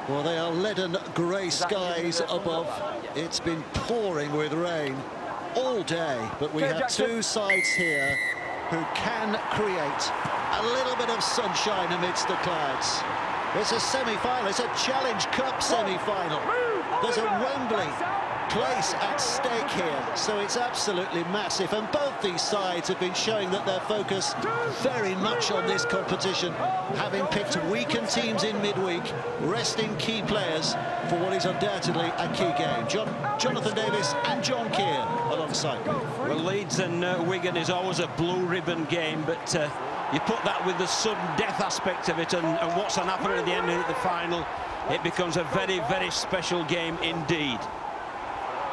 Well, they are leaden grey skies above. It's been pouring with rain all day, but we have two sides here who can create a little bit of sunshine amidst the clouds. It's a semi-final, it's a Challenge Cup semi-final. There's a Wembley place at stake here, so it's absolutely massive, and both these sides have been showing that they're focused very much on this competition, having picked weakened teams in midweek, resting key players for what is undoubtedly a key game. Jonathan Davis and John Keir alongside me. Well, Leeds and Wigan is always a blue ribbon game, but you put that with the sudden death aspect of it and what's on happen at the end of the final, it becomes a very, very special game indeed.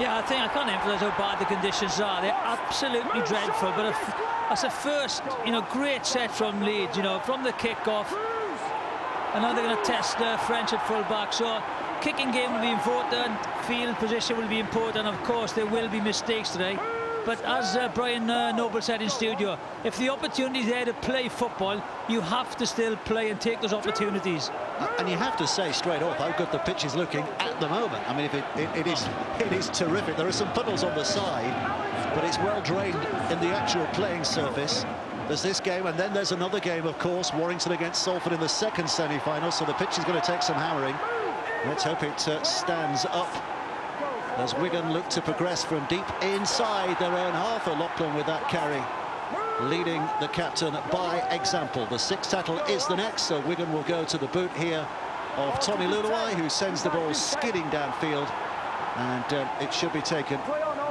Yeah, I think I can't emphasise how bad the conditions are. They're absolutely dreadful. But that's a first, great set from Leeds, from the kick-off. And now they're going to test French at full-back. So kicking game will be important, field position will be important. Of course, there will be mistakes today. But as Brian Noble said in studio, if the opportunity is there to play football, you have to still play and take those opportunities. And you have to say straight off how good the pitch is looking at the moment. I mean, if it is terrific. There are some puddles on the side, but it's well drained in the actual playing surface. There's this game, and then there's another game, of course, Warrington against Salford in the second semi-final, so the pitch is going to take some hammering. Let's hope it stands up as Wigan look to progress from deep inside their own half. O'Loughlin with that carry, leading the captain by example. The sixth tackle is the next, so Wigan will go to the boot here of Tommy Luluai, who sends the ball skidding downfield, and it should be taken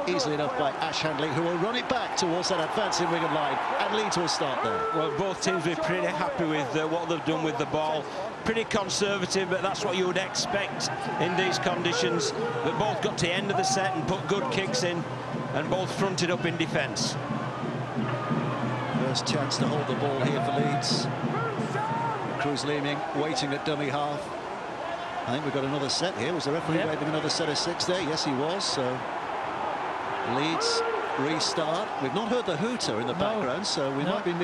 easily enough by Ash Handley, who will run it back towards that advancing Wigan line, and Leeds will start there. Well, both teams will be pretty happy with what they've done with the ball. Pretty conservative, but that's what you would expect in these conditions. But both got to the end of the set and put good kicks in, and both fronted up in defence. First chance to hold the ball here for Leeds. Cruz Leeming waiting at dummy half. I think we've got another set here. Was the referee waving another set of six there? Yes, he was. So Leeds restart. We've not heard the hooter in the background, so we might be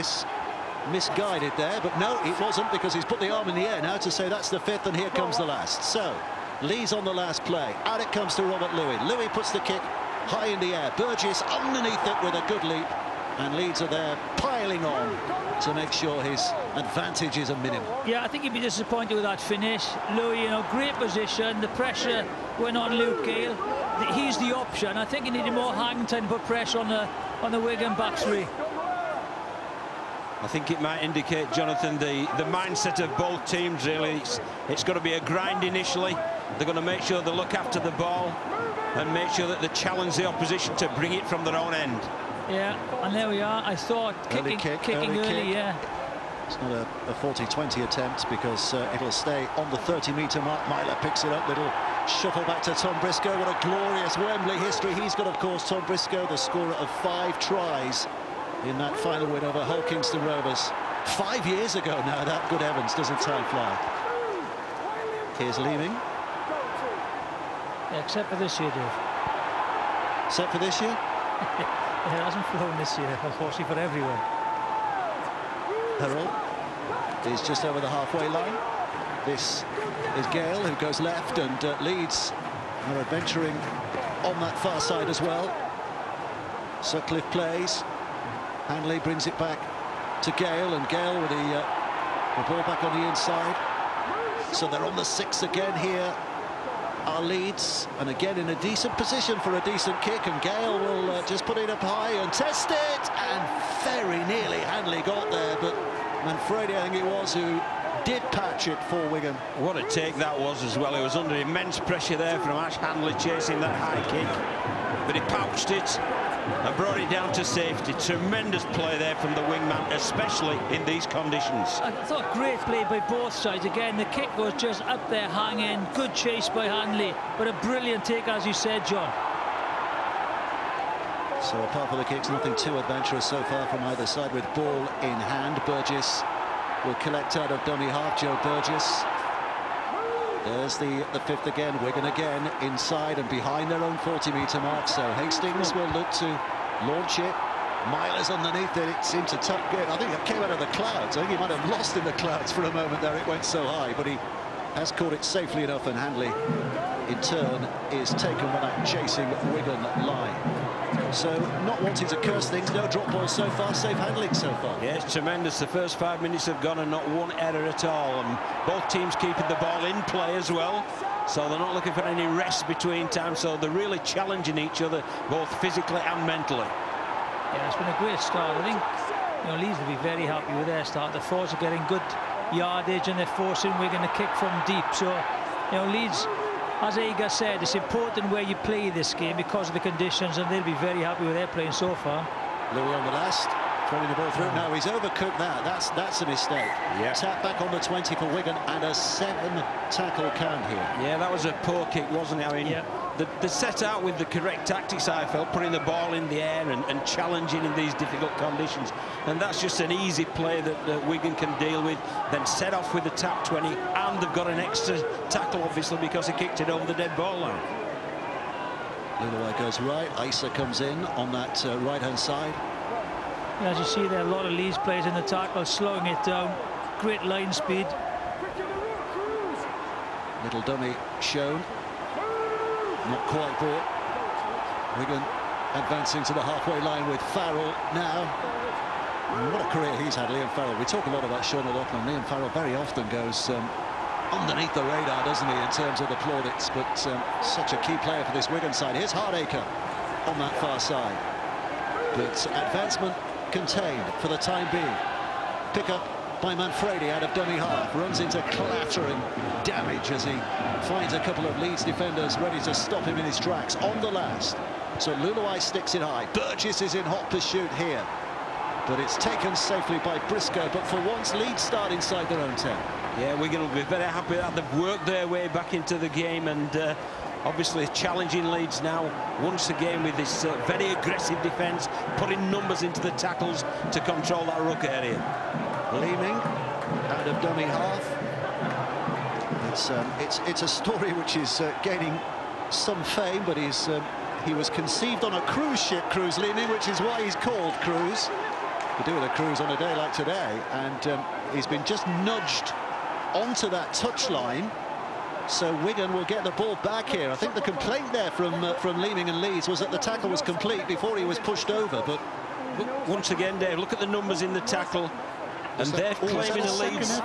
misguided there, but no, it wasn't, because he's put the arm in the air now to say that's the fifth, and here comes the last. So Leeds on the last play. Out it comes to Robert Louis. Louis puts the kick high in the air. Burgess underneath it with a good leap, and Leeds are there piling on to make sure his advantage is a minimum. Yeah, I think he'd be disappointed with that finish. Louis, great position. The pressure went on Luke Gale. He's the option. I think he needed more hang time to put pressure on the Wigan back three. I think it might indicate, Jonathan, the mindset of both teams, really. It's got to be a grind initially. They're going to make sure they look after the ball and make sure that they challenge the opposition to bring it from their own end. Yeah, and there we are. I thought kicking early, yeah. It's not a 40-20 attempt, because it'll stay on the 30-metre mark. Myler picks it up, little shuffle back to Tom Briscoe. What a glorious Wembley history he's got, of course, Tom Briscoe, the scorer of 5 tries in that final win over Hull Kingston Rovers 5 years ago now. That, good heavens, doesn't time fly. Here's Leeming. Yeah, except for this year, Dave. Except for this year? It hasn't flown this year, unfortunately, for everyone. Herald is just over the halfway line. This is Gale, who goes left, and Leeds are adventuring on that far side as well. Sutcliffe plays. Hanley brings it back to Gale, and Gale with the ball back on the inside. So they're on the 6 again here are Leeds, and again in a decent position for a decent kick, and Gale will just put it up high and test it, and very nearly Hanley got there, but Manfredi, I think it was, who did patch it for Wigan. What a take that was as well. He was under immense pressure there from Ash Handley chasing that high kick, but he pouched it and brought it down to safety. Tremendous play there from the wingman, especially in these conditions. I thought great play by both sides. Again, the kick was just up there hanging. Good chase by Hanley, but a brilliant take, as you said, John. So apart from the kicks, nothing too adventurous so far from either side, with ball in hand. Burgess will collect out of dummy half, Joe Burgess. There's the fifth again. Wigan again inside and behind their own 40-metre mark. So Hastings will look to launch it Milers underneath it. It seemed to tap good. I think it came out of the clouds. I think he might have lost in the clouds for a moment there. It went so high, but he has caught it safely enough, and Handley in turn is taken with that chasing Wigan line. So not wanting to curse things, no drop balls so far, safe handling so far. Yeah, it's tremendous. The first 5 minutes have gone and not one error at all, and both teams keeping the ball in play as well, so they're not looking for any rest between times, so they're really challenging each other both physically and mentally. Yeah, it's been a great start. I think, you know, Leeds will be very happy with their start. The forwards are getting good yardage and they're forcing Wigan to kick from deep. So, you know, Leeds, as Agar said, it's important where you play this game because of the conditions, and they'll be very happy with their playing so far. Louis on the last, throwing the ball through. No, he's overcooked that. That's a mistake. Yeah. Tap back on the 20 for Wigan, and a 7-tackle count here. Yeah, that was a poor kick, wasn't it? I mean, yeah. They set out with the correct tactics, I felt, putting the ball in the air and challenging in these difficult conditions. And that's just an easy play that Wigan can deal with, then set off with the tap 20, and they've got an extra tackle, obviously, because he kicked it over the dead ball line. Luluai goes right, Issa comes in on that right-hand side. Yeah, as you see there, a lot of Leeds players in the tackle, slowing it down. Great line speed. Little dummy shown. Not quite bought. Wigan advancing to the halfway line with Farrell now. What a career he's had, Liam Farrell. We talk a lot about Sean O'Loughlin. Liam Farrell very often goes underneath the radar, doesn't he, in terms of the plaudits, but such a key player for this Wigan side. Here's Hardacre on that far side. But advancement contained for the time being. Pick up by Manfredi out of dummy half, runs into clattering damage as he finds a couple of Leeds defenders ready to stop him in his tracks on the last. So Luluai sticks it high. Burgess is in hot pursuit here, but it's taken safely by Briscoe. But for once, Leeds start inside their own 10. Yeah, Wigan will be very happy that they've worked their way back into the game, and obviously challenging Leeds now once again with this very aggressive defence, putting numbers into the tackles to control that ruck area. Leeming out of dummy half. It's a story which is gaining some fame, but he was conceived on a cruise ship, Cruz Leeming, which is why he's called Cruz. We're doing a cruise on a day like today, and he's been just nudged onto that touchline. So Wigan will get the ball back here. I think the complaint there from Leeming and Leeds was that the tackle was complete before he was pushed over. But once again, Dave, look at the numbers in the tackle. And they're claiming the Leeds.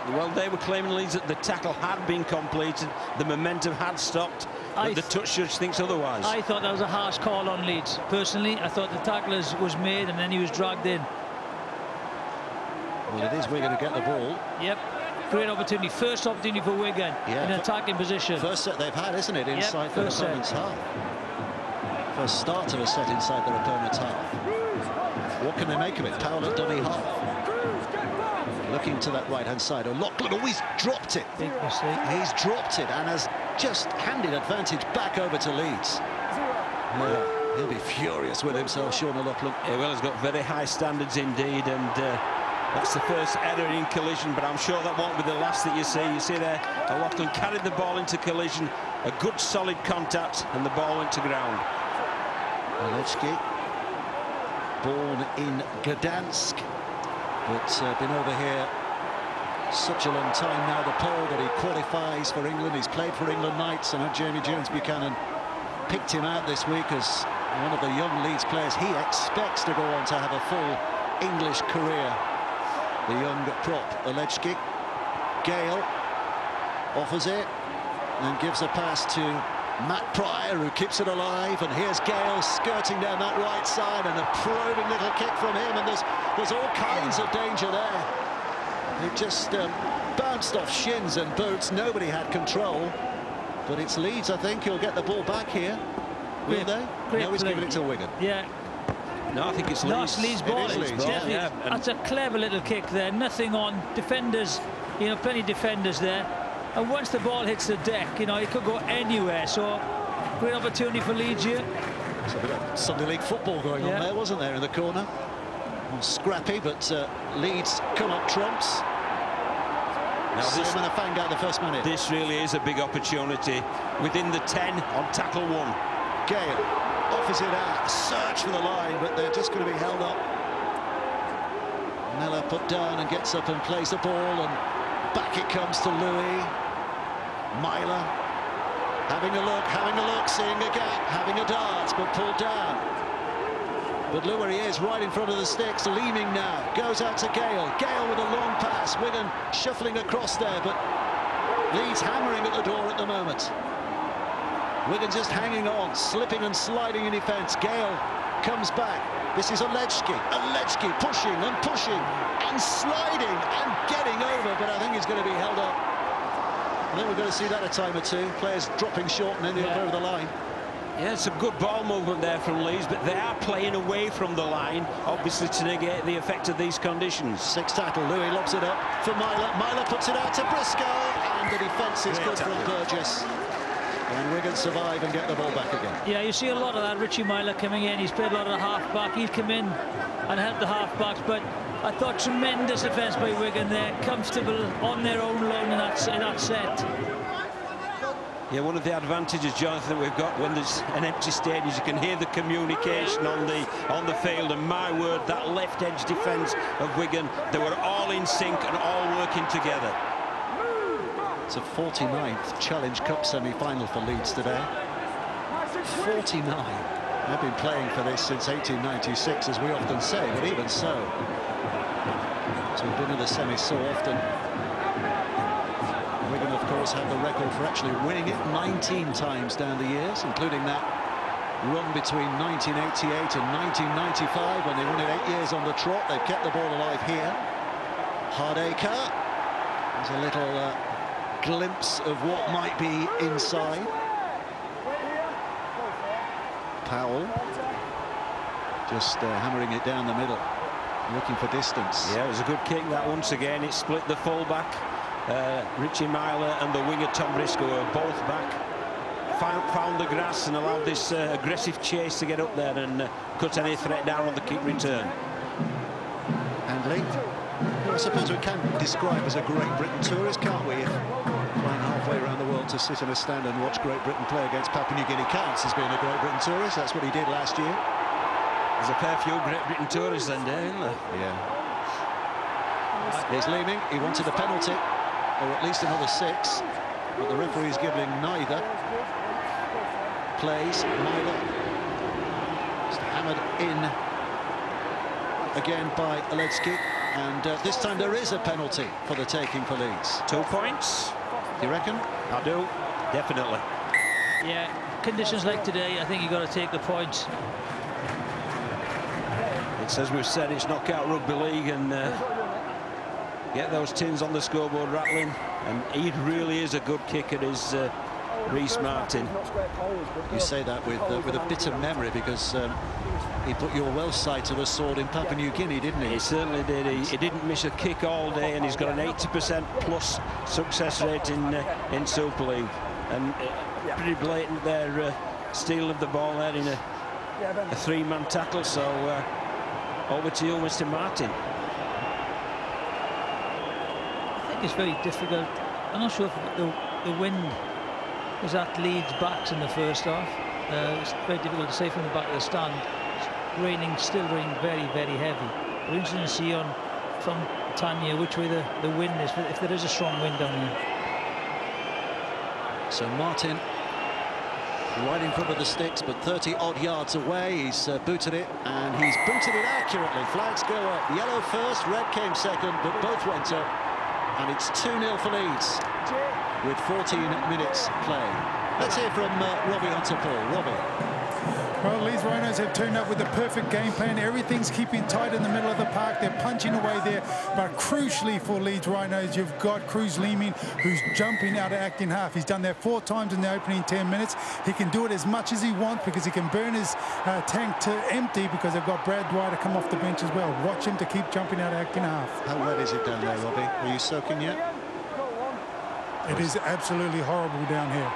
Well, they were claiming Leeds that the tackle had been completed, the momentum had stopped, but the touch judge thinks otherwise. I thought that was a harsh call on Leeds. Personally, I thought the tackle was made and then he was dragged in. Well, it is Wigan to get the ball. Yep. Great opportunity. First opportunity for Wigan in an attacking position. First set they've had, isn't it? Inside their opponent's half. First start to a set inside their opponent's half. What can they make of it? Powell at dummy half. Looking to that right-hand side. O'Loughlin always dropped it. Big mistake. He's dropped it and has just handed advantage back over to Leeds. Yeah, he'll be furious with himself, Sean O'Loughlin. Yeah, well, he's got very high standards indeed, and that's the first error in collision, but I'm sure that won't be the last that you see. You see there, O'Loughlin carried the ball into collision, a good solid contact, and the ball went to ground. Oleczki, born in Gdansk, but been over here such a long time now, the Pole, that he qualifies for England. He's played for England Knights. I know Jamie Jones-Buchanan picked him out this week as one of the young Leeds players. He expects to go on to have a full English career. The young prop, Oleczki. Gale offers it and gives a pass to Matt Pryor, who keeps it alive. And here's Gale skirting down that right side, and a probing little kick from him. And there's all kinds of danger there. It just bounced off shins and boots. Nobody had control. But it's Leeds, I think, who'll get the ball back here. Will they? No, he's giving it to Wigan. Yeah. No, I think it's Leeds. No, it's Leeds' ball. It is Leeds, yeah. That's a clever little kick there. Nothing on defenders. You know, plenty of defenders there. And once the ball hits the deck, you know, it could go anywhere. So, great opportunity for Leeds here. There's a bit of Sunday League football going on there, wasn't there, in the corner? Well, scrappy, but Leeds come up trumps. Now Simon the Fang out the first man in. This really is a big opportunity within the 10 on tackle one. Gale offers it out, search for the line, but they're just going to be held up. Mella put down and gets up and plays the ball, and back it comes to Louis. Myler having a look, seeing a gap, having a dart, but pulled down. But look where he is, right in front of the sticks, leaning now, goes out to Gale. Gale with a long pass, Wigan shuffling across there, but Leeds hammering at the door at the moment. Wigan just hanging on, slipping and sliding in defence. Gale comes back. This is Alechki pushing and pushing and sliding and getting over, but I think he's going to be held up. I think we're going to see that a time or two. Players dropping short and ending up over the line. Yeah, it's a good ball movement there from Leeds, but they are playing away from the line, obviously to negate the effect of these conditions. Six tackle, Louis lobs it up for Myler. Myler puts it out to Briscoe, and the defence is good from Burgess. And Wigan survive and get the ball back again. Yeah, you see a lot of that. Richie Myler coming in. He's played a lot of the half-back. He's come in and helped the half-backs, but I thought tremendous defence by Wigan there. Comfortable on their own line in that set. Yeah, one of the advantages, Jonathan, that we've got when there's an empty stadium is you can hear the communication on the field, and my word, that left edge defence of Wigan, they were all in sync and all working together. It's a 49th Challenge Cup semi-final for Leeds today. 49. They've been playing for this since 1896, as we often say, but even so, we've been in the semi so often. Wigan, of course, have the record for actually winning it 19 times down the years, including that run between 1988 and 1995 when they won it 8 years on the trot. They've kept the ball alive here. Hardacre. There's a little glimpse of what might be inside. Powell just hammering it down the middle, looking for distance. Yeah, it was a good kick that once again. It split the full-back. Richie Myler and the winger Tom Briscoe were both back, found the grass and allowed this aggressive chase to get up there and cut any threat down on the kick return. Handley, well, I suppose we can describe as a Great Britain tourist, can't we? If flying halfway around the world to sit in a stand and watch Great Britain play against Papua New Guinea counts as being a Great Britain tourist. That's what he did last year. There's a fair few Great Britain tourists then, isn't there? Yeah. Here's Leeming. He wanted a penalty, or at least another 6, but the referee's giving neither. Plays Myler, just hammered in again by Alechki, and this time there is a penalty for the taking for Leeds. 2 points. Do you reckon? I do, definitely. Yeah, conditions like today, I think you've got to take the points. It's, as we've said, it's knockout rugby league, and get those tins on the scoreboard rattling, and he really is a good kicker, is Rhys Martin. You say that with a bitter memory, because he put your Welsh side to the sword in Papua New Guinea, didn't he? He certainly did. He didn't miss a kick all day, and he's got an 80% plus success rate in Super League, and pretty blatant there, steal of the ball there in a 3-man tackle. So over to you, Mr. Martin. It's very difficult. I'm not sure if the wind was at Leeds' backs in the first half. It's very difficult to say from the back of the stand. It's raining, still raining very, very heavy. We're interested to see from Tanya which way the wind is, if there is a strong wind down here. So Martin right in front of the sticks, but 30-odd yards away. He's booted it, and he's booted it accurately. Flags go up. Yellow first, red came second, but both went up. And it's 2-0 for Leeds with 14 minutes play. Let's hear from Robbie Hunter-Paul. Robbie. Well, Leeds Rhinos have turned up with the perfect game plan. Everything's keeping tight in the middle of the park. They're punching away there. But crucially for Leeds Rhinos, you've got Cruz Leeming, who's jumping out of acting half. He's done that 4 times in the opening 10 minutes. He can do it as much as he wants because he can burn his tank to empty, because they've got Brad Dwyer to come off the bench as well. Watch him to keep jumping out of acting half. How wet is it down there, Robbie? Are you soaking yet? It is absolutely horrible down here.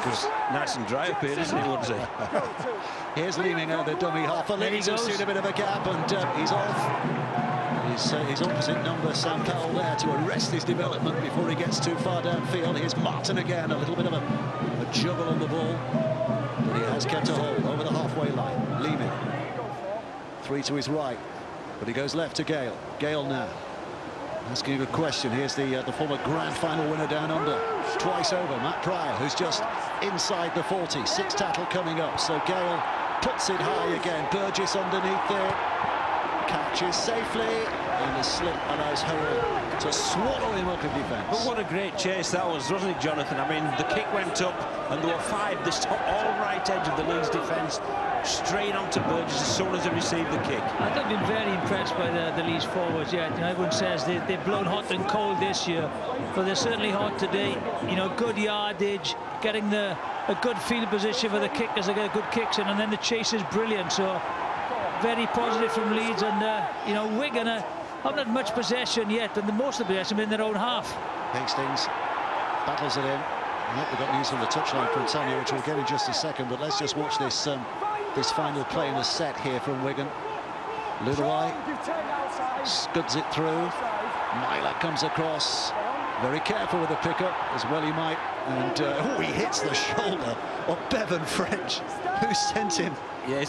It's nice and dry up here, isn't it, Woodsy? Here's Leeming out the dummy half. For Leeds, who's seen a bit of a gap, and he's off. His opposite number, Sam Powell, there to arrest his development before he gets too far downfield. Here's Martin again, a little bit of a juggle on the ball, but he has kept a hold over the halfway line. Leeming, 3 to his right, but he goes left to Gale. Gale now asking you a question. Here's the former grand final winner down under, twice over, Matt Pryor, who's just inside the 40. 6 tackle coming up, so Gale puts it high again. Burgess underneath it, catches safely, and the slip allows Howell to swallow him up in defence. But what a great chase that was, wasn't it, Jonathan? I mean, the kick went up, and there were 5 this all right edge of the Leeds defence, straight onto Burgess as soon as he received the kick. I've been very impressed by the Leeds forwards. Yeah, you know, everyone says they've blown hot and cold this year, but they're certainly hot today. You know, good yardage, getting a good field position for the kickers. They get good kicks in, and then the chase is brilliant. So very positive from Leeds, and you know, Wigan haven't had much possession yet, and the most of the possession in their own half. Hastings battles it in. We've got news from the touchline from Tanya, which we'll get in just a second, but let's just watch this this final play in the set here from Wigan. Ludoy scuds it through. Myler comes across, very careful with the pickup, as well he might, and he hits the shoulder of Bevan French, who sent him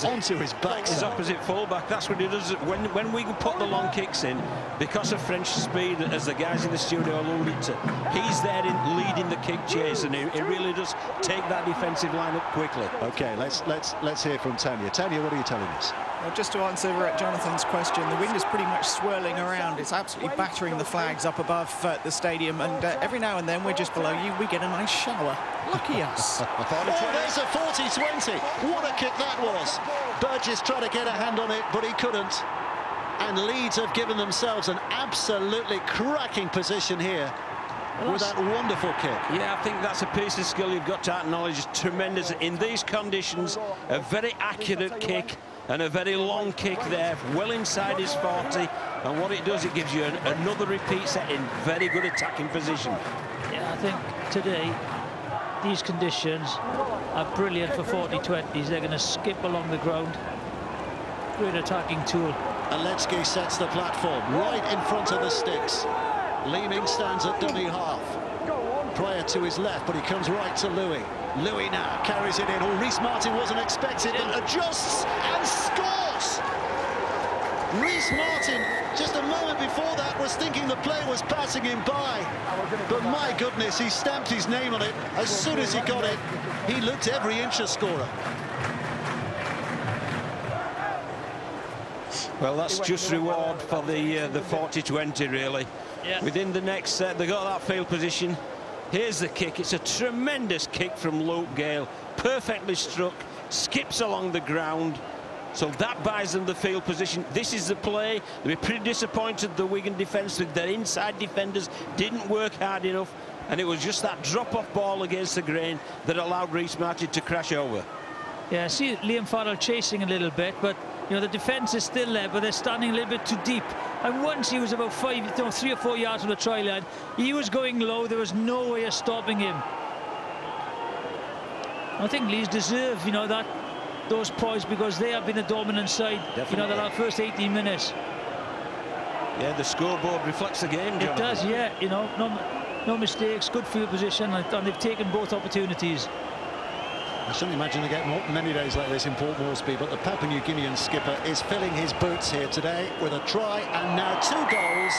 onto his back. His opposite fullback, that's what he does. When we put the long kicks in, because of French's speed, as the guys in the studio alluded to, he's there in leading the kick chase, and he really does take that defensive line up quickly. Okay, let's hear from Tanya. Tanya, what are you telling us? Well, just to answer Jonathan's question, the wind is pretty much swirling around. It's absolutely battering the flags up above the stadium, and every now and then we're just below you. We get a nice shower. Lucky us. Oh, there's a 40-20. What a kick that was. Burgess tried to get a hand on it, but he couldn't. And Leeds have given themselves an absolutely cracking position here with that wonderful kick. Yeah, I think that's a piece of skill you've got to acknowledge. It's tremendous. In these conditions, a very accurate kick and a very long kick there, well inside his 40. And what it does, it gives you another repeat set in very good attacking position. Yeah, I think today these conditions are brilliant for 40-20s. They're going to skip along the ground. Great attacking tool. Aletsky sets the platform right in front of the sticks. Leeming stands at dummy half. Pryor to his left, but he comes right to Louis. Louis now carries it in. Oh, Reece Martin wasn't expected, but adjusts and scores! Reece Martin, just a moment before that, was thinking the play was passing him by. But my goodness, he stamped his name on it. As soon as he got it, he looked every inch a scorer. Well, that's just reward for the 40-20, really. Yeah. Within the next set, they got that field position. Here's the kick. It's a tremendous kick from Luke Gale. Perfectly struck, skips along the ground. So that buys them the field position. This is the play. They were pretty disappointed, the Wigan defence, with their inside defenders. Didn't work hard enough. And it was just that drop-off ball against the grain that allowed Reece Martin to crash over. Yeah, I see Liam Farrell chasing a little bit, but you know, the defence is still there, but they're standing a little bit too deep. And once he was about 3 or 4 yards from the try line, he was going low. There was no way of stopping him. I think Leeds deserve, you know, those points, because they have been the dominant side. Definitely. You know, that our first 18 minutes. Yeah, the scoreboard reflects the game, Jonathan. It does, yeah. You know, no mistakes, good field position, and they've taken both opportunities. I shouldn't imagine they get many days like this in Port Moresby, but the Papua New Guinean skipper is filling his boots here today with a try and now 2 goals,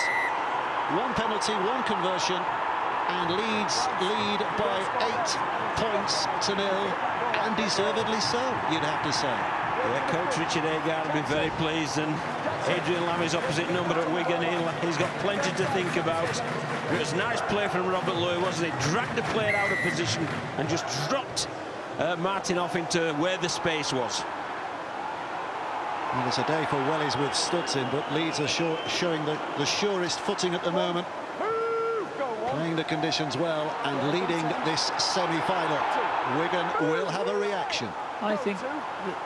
1 penalty, 1 conversion, and Leeds lead by 8 points to 0, and deservedly so, you'd have to say. Yeah, Coach Richard Agard will be very pleased, and Adrian Lammy's opposite number at Wigan, he's got plenty to think about. It was a nice play from Robert Louis, wasn't it? Dragged the player out of position and just dropped Martin off into where the space was. Well, it's a day for wellies with studs in, but Leeds are showing the surest footing at the moment. Playing the conditions well and leading this semi-final. Wigan will have a reaction. I think,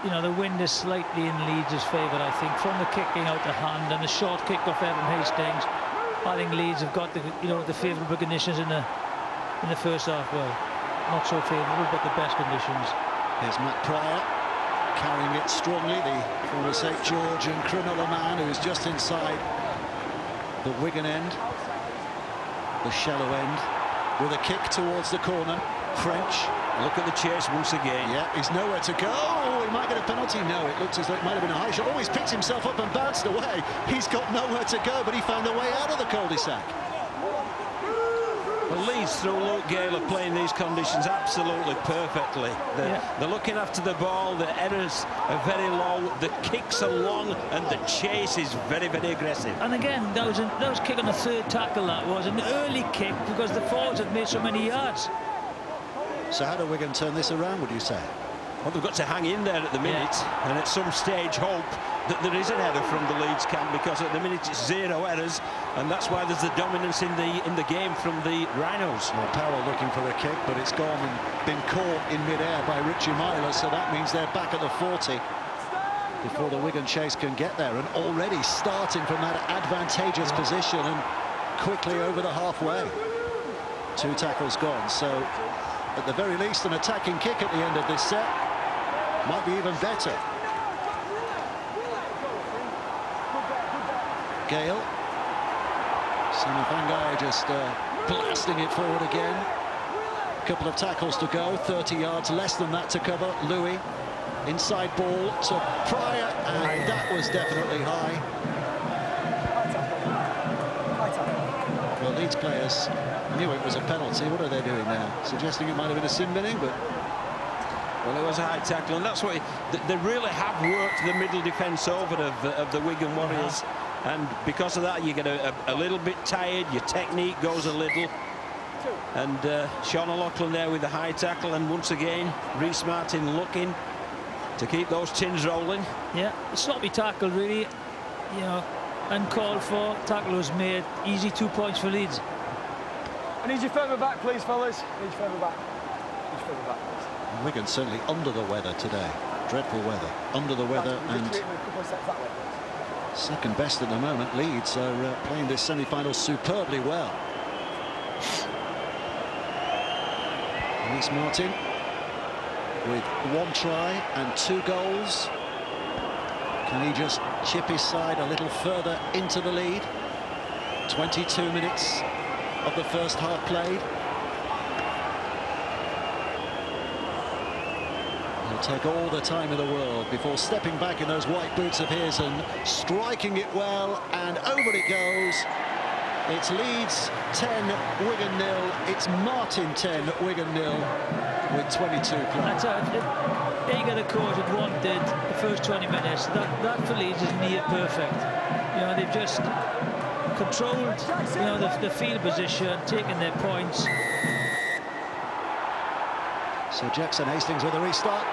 you know, the wind is slightly in Leeds' favour, I think, from the kicking out the hand and the short kick off Evan Hastings. I think Leeds have got the favourable conditions in the first half. Well, not so favourable, but the best conditions. Here's Matt Pryor carrying it strongly, the former St George and Cronulla man who is just inside the Wigan end, the shallow end, with a kick towards the corner. French. Look at the chase once again. Yeah, he's nowhere to go. Oh, he might get a penalty. No, it looks as though it might have been a high shot. Oh, he's picked himself up and bounced away. He's got nowhere to go, but he found a way out of the cul-de-sac. Well, Leeds, through Luke Gale, are playing these conditions absolutely perfectly. They're looking after the ball, the errors are very low, the kicks are long, and the chase is very, very aggressive. And again, that was kick on the third tackle. That was an early kick because the forwards had made so many yards. So how do Wigan turn this around, would you say? Well, they've got to hang in there at the minute, and at some stage hope that there is an error from the Leeds camp, because at the minute it's 0 errors, and that's why there's the dominance in the game from the Rhinos. Well, Powell looking for a kick, but it's gone and been caught in mid-air by Richie Myler, so that means they're back at the 40 before the Wigan chase can get there, and already starting from that advantageous position and quickly over the halfway. 2 tackles gone, so at the very least an attacking kick at the end of this set might be even better. Gale. Samafangai just blasting it forward again. A couple of tackles to go, 30 yards, less than that to cover. Louis, inside ball to Pryor, and that was definitely high. Well, Leeds players knew it was a penalty. What are they doing now? Suggesting it might have been a sin binning, but... Well, it was a high tackle, and that's what they really have worked the middle defence over of the Wigan Warriors. And because of that, you get a little bit tired, your technique goes a little. And Sean O'Loughlin there with the high tackle, and once again, Rhys Martin looking to keep those tins rolling. Yeah, a sloppy tackle, really. You know, uncalled for. Tackle was made. Easy 2 points for Leeds. I need you further back, please, fellas. I need you further back. I need you further back, please. Wigan certainly under the weather today. Dreadful weather. Under the weather, and second best at the moment. Leeds are playing this semi-final superbly well. Rhys Martin with 1 try and 2 goals. Can he just chip his side a little further into the lead? 22 minutes of the first half played. He'll take all the time in the world before stepping back in those white boots of his and striking it well, and over it goes. It's Leeds 10, Wigan 0. It's Martin 10, Wigan 0 with 22 played. They get a coach that wanted the first 20 minutes. That for Leeds is near perfect. You know, they've just controlled, you know, the field position, taken their points. So Jackson Hastings with a restart.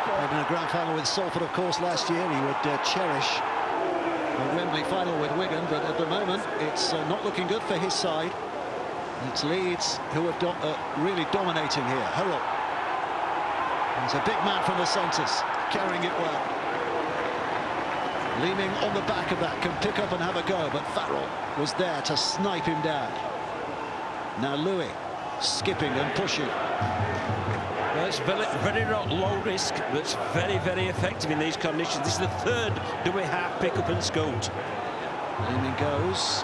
Played in a grand final with Salford, of course, last year. He would cherish a Wembley final with Wigan, but at the moment it's not looking good for his side. It's Leeds who are really dominating here. Hurrell. He's a big man from the centres, carrying it well. Leeming on the back of that, can pick up and have a go, but Farrell was there to snipe him down. Now Louis skipping and pushing. Well, it's very low risk, but it's very, very effective in these conditions. This is the 3rd dummy half pick up and scoot. Leeming goes.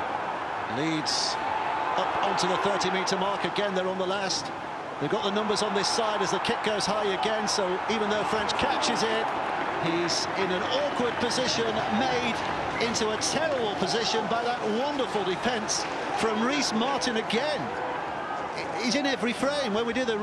Leeds up onto the 30-metre mark again. They're on the last. They've got the numbers on this side as the kick goes high again, so even though French catches it, he's in an awkward position, made into a terrible position by that wonderful defence from Rhys Martin again. He's in every frame. When we do the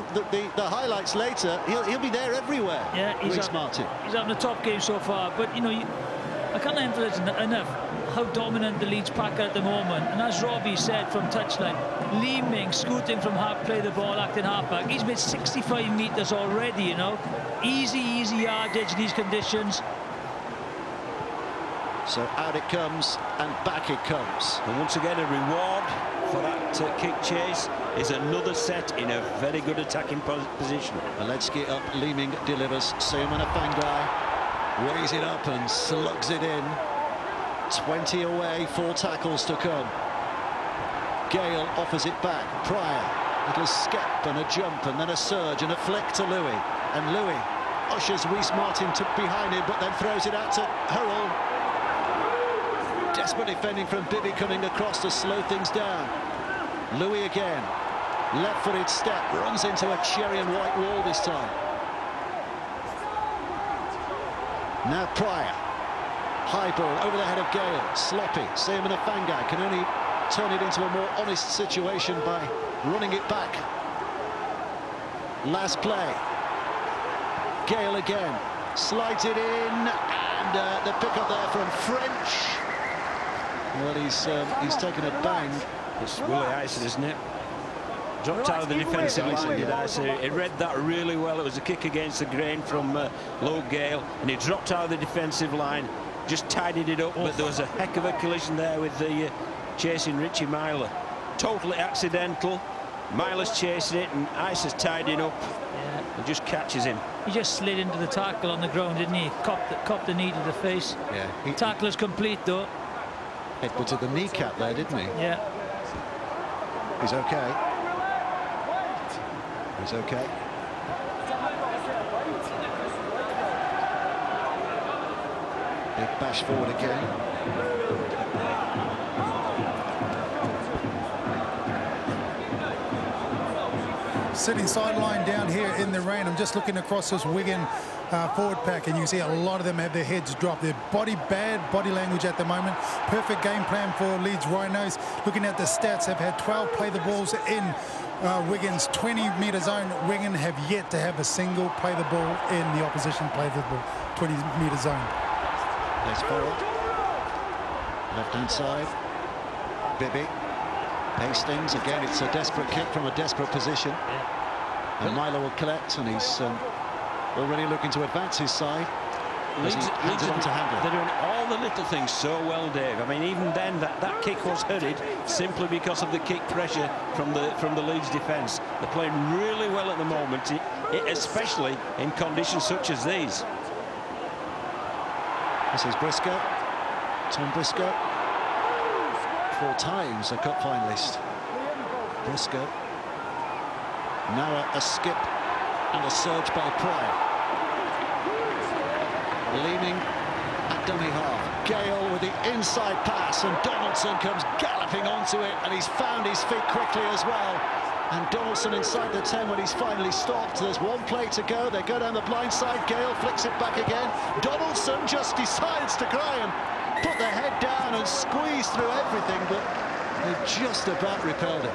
highlights later, he'll be there everywhere. Yeah, Rhys Martin. He's having a top game so far, but you know, I can't emphasise enough how dominant the Leeds pack are at the moment. And as Robbie said from touchline, Leeming, scooting from half, play the ball, acting halfback. He's made 65 metres already, you know. Easy yardage in these conditions. So out it comes and back it comes. And once again, a reward for that kick chase is another set in a very good attacking position. Aletsky up, Leeming delivers. Samafangai weighs it up and slugs it in. 20 away, 4 tackles to come. Gale offers it back. Pryor, little skip and a jump and then a surge and a flick to Louis. And Louis ushers Rhys Martin behind him, but then throws it out to Hurrell. desperate defending from Bibby coming across to slow things down. Louis again. Left-footed step, runs into a cherry and white wall this time. Now Pryor. High ball over the head of Gale. Sloppy. Seaman Afangai can only turn it into a more honest situation by running it back. Last play. Gale again. Slides it in. And the pick-up there from French. Well, he's taken a bang. It's Willie Ison, isn't it? Dropped out of the defensive line, did I say? He read that really well. It was a kick against the grain from Low Gale, and he dropped out of the defensive line, just tidied it up, but there was a heck of a collision there with the chasing Richie Myler. Totally accidental. Myler's chasing it, and Ison's tidying up. Yeah. And just catches him. He just slid into the tackle on the ground, didn't he? Copped the knee to the face. Yeah. Tackle is complete, though. Headbutted the kneecap there, didn't he? Yeah. He's okay. He's okay. Big bash forward again. Sitting sideline down here in the rain. I'm just looking across this Wigan forward pack, and you can see a lot of them have their heads dropped. Their bad body language at the moment. Perfect game plan for Leeds Rhinos. Looking at the stats, have had 12 play the balls in Wigan's 20-metre zone. Wigan have yet to have a single play the ball in the opposition play the ball 20-metre zone. There's forward. Left-hand side. Bibby. Hastings, again, it's a desperate kick from a desperate position. And Milo will collect, and he's already looking to advance his side. Leeds on to handle. They're doing all the little things so well, Dave. I mean, even then, that kick was hurried simply because of the kick pressure from the Leeds defence. They're playing really well at the moment, especially in conditions such as these. This is Briscoe. Tom Briscoe. 4 times a cup finalist. Briscoe. Now a skip and a surge by Pryor. Leaning at dummy half. Gale with the inside pass, and Donaldson comes galloping onto it, and he's found his feet quickly as well. And Donaldson inside the 10 when he's finally stopped. There's one play to go. They go down the blind side. Gale flicks it back again. Donaldson just decides to try and put the head down and squeeze through everything, but they just about repelled it.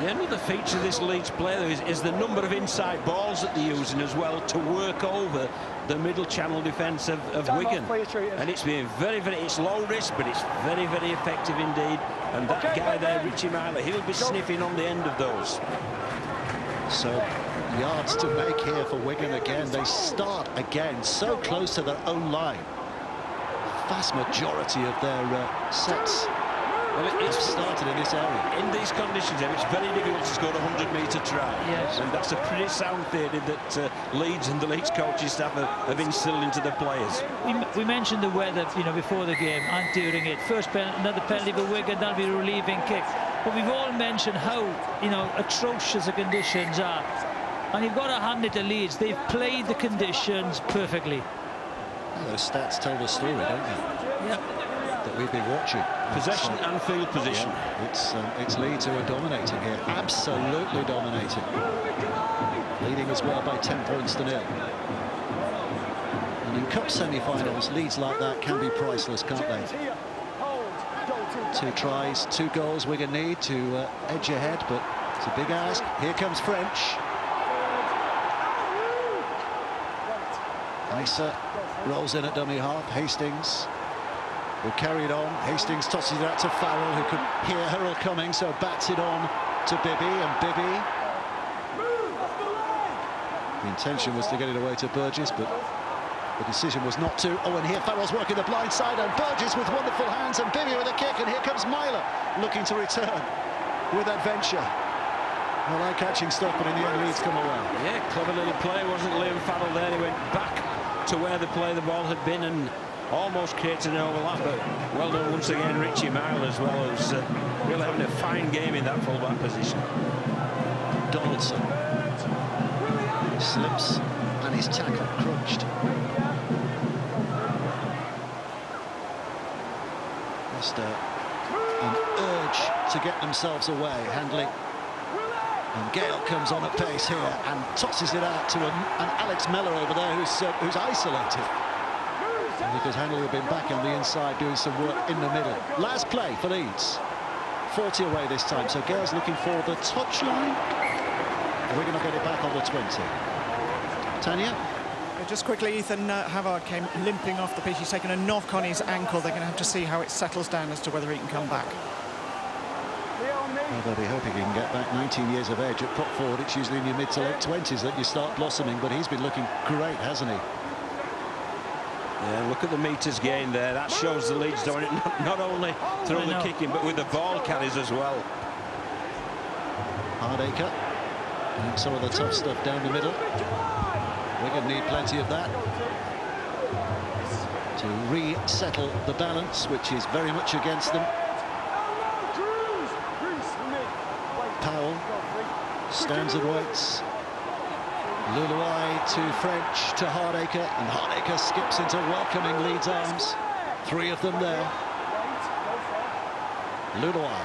Yeah, another feature of this Leeds player is the number of inside balls that they're using as well to work over the middle channel defence of Wigan. And it's been it's low risk, but it's very, very effective indeed. And that guy there, Richie Myler, he'll be sniffing on the end of those. So yards to make here for Wigan again. They start again so close to their own line. Vast majority of their sets it's started in this area. In these conditions, it's very difficult to score a 100-metre try. Yes. And that's a pretty sound theory that Leeds and the Leeds coaching staff have instilled into the players. We mentioned the weather, before the game and during it. First another penalty for Wigan, that'll be a relieving kick. But we've all mentioned how, atrocious the conditions are. And you've got to hand it to Leeds. They've played the conditions perfectly. Well, those stats tell the story, don't they? Yeah. That we've been watching. Possession and field position. Yeah, it's Leeds who are dominating here. Absolutely dominating. Leading as well by 10 points to 0. And in cup semi-finals, leads like that can be priceless, can't they? 2 tries, 2 goals Wigan need to edge ahead, but it's a big ask. Here comes French. Isa rolls in at dummy half. Hastings will carry it on. Hastings tosses it out to Farrell, who could hear Hurrell coming, so bats it on to Bibby, and Bibby. The intention was to get it away to Burgess, but the decision was not to. Oh, and here Farrell's working the blind side, and Burgess with wonderful hands, and Bibby with a kick, and here comes Myler looking to return with adventure. Well, eye-catching stuff, but in the end, Leeds come away. Yeah, clever little play, wasn't Liam Farrell there? He went back to where the play the ball had been and almost created an overlap, but well done once again Richie Myler as well, who's really having a fine game in that full-back position. Donaldson slips and his tackle crunched. Just an urge to get themselves away. Handling. And Gale comes on at pace here and tosses it out to an Alex Mellor over there who's isolated. Because Handley have been back on the inside doing some work in the middle. Last play for Leeds. 40 away this time, so Gale's looking for the touchline. We're going to get it back on the 20. Tanya? Just quickly, Ethan Havard came limping off the pitch. He's taken a knock on his ankle. They're going to have to see how it settles down as to whether he can come back. Well, they'll be hoping he can get back. 19 years of age at prop forward. It's usually in your mid to late 20s that you start blossoming, but he's been looking great, hasn't he? Yeah, look at the metres gained there. That shows the Leeds doing it not only through the kicking, but with the ball carries as well. Hardacre. And some of the tough stuff down the middle. Wigan need plenty of that to resettle the balance, which is very much against them. Powell stands and waits. Luluai to French to Hardacre, and Hardacre skips into welcoming Leeds' arms. Three of them there. Luluai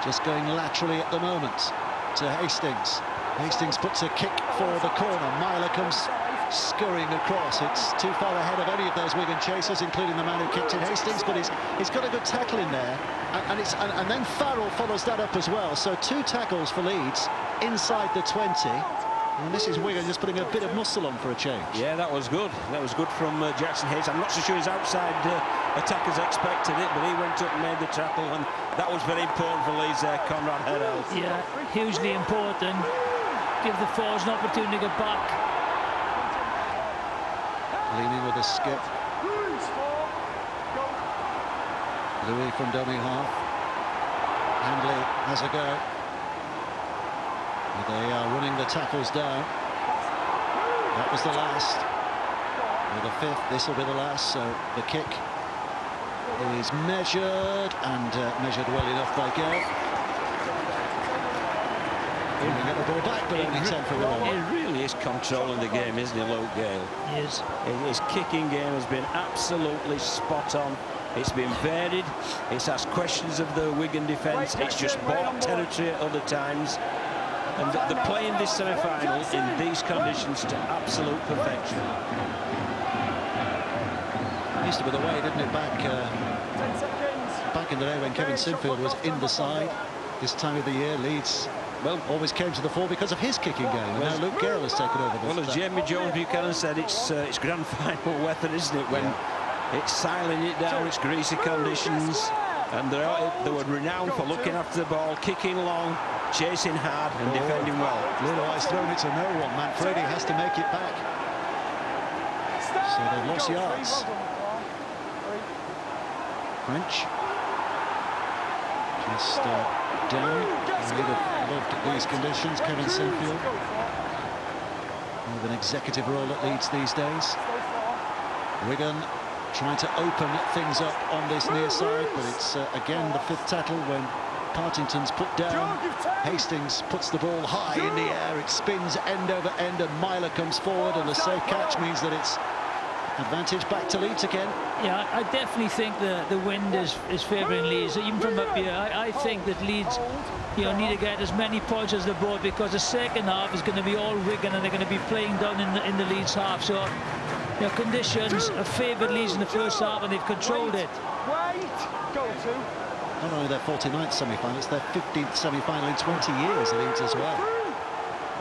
just going laterally at the moment to Hastings. Hastings puts a kick for the corner. Myler comes scurrying across. It's too far ahead of any of those Wigan chasers, including the man who kicked it, Hastings, but he's got a good tackle in there. And then Farrell follows that up as well. So 2 tackles for Leeds inside the 20. And this is Wigan just putting a bit of muscle on for a change. Yeah, that was good. That was good from Jackson Hayes. I'm not so sure his outside attackers expected it, but he went up and made the tackle, and that was very important for Leeds there, Conrad Herrell. Yeah, hugely important. Give the forwards an opportunity to get back. Leaning with a skip. Louis from dummy half. Handley has a go. They are running the tackles down. That was the last. Or the 5th, this will be the last, so the kick is measured, and measured well enough by Gale. He can get the ball back, but only 10 for Wigan. He really is controlling the game, isn't he, Luke Gale? He is. His kicking game has been absolutely spot on. It's been varied. It's asked questions of the Wigan defence. It's just bought territory at other times. And they're playing this semi-final in these conditions to absolute perfection. It used to be the way, didn't it, back in the day when Kevin Sinfield was in the side. This time of the year, Leeds always came to the fore because of his kicking game. And now Luke Gale has taken over this. Well, as Jamie Jones Buchanan said, it's grand final weather, isn't it? When it's siling it down, it's greasy conditions. And they were renowned for looking after the ball, kicking long, chasing hard and defending well. Luluai's thrown it to no one. Manfredi has to make it back. So they've lost yards. French. Just down. He'd have loved these conditions. Kevin Sinfield. With an executive role at Leeds these days. Wigan trying to open things up on this near side, but it's again the 5th tackle when Partington's put down. Hastings puts the ball high in the air, it spins end over end, and Myler comes forward, and a safe catch means that it's advantage back to Leeds again. Yeah, I definitely think the wind is favouring Leeds, even from up here. I think that Leeds, need to get as many points as the board, because the second half is going to be all Wigan, and they're going to be playing down in the Leeds half. So conditions have favoured Leeds in the first half, and they've controlled it. Not only their 49th semi-final, it's their 15th semi-final in 20 years, Leeds as well.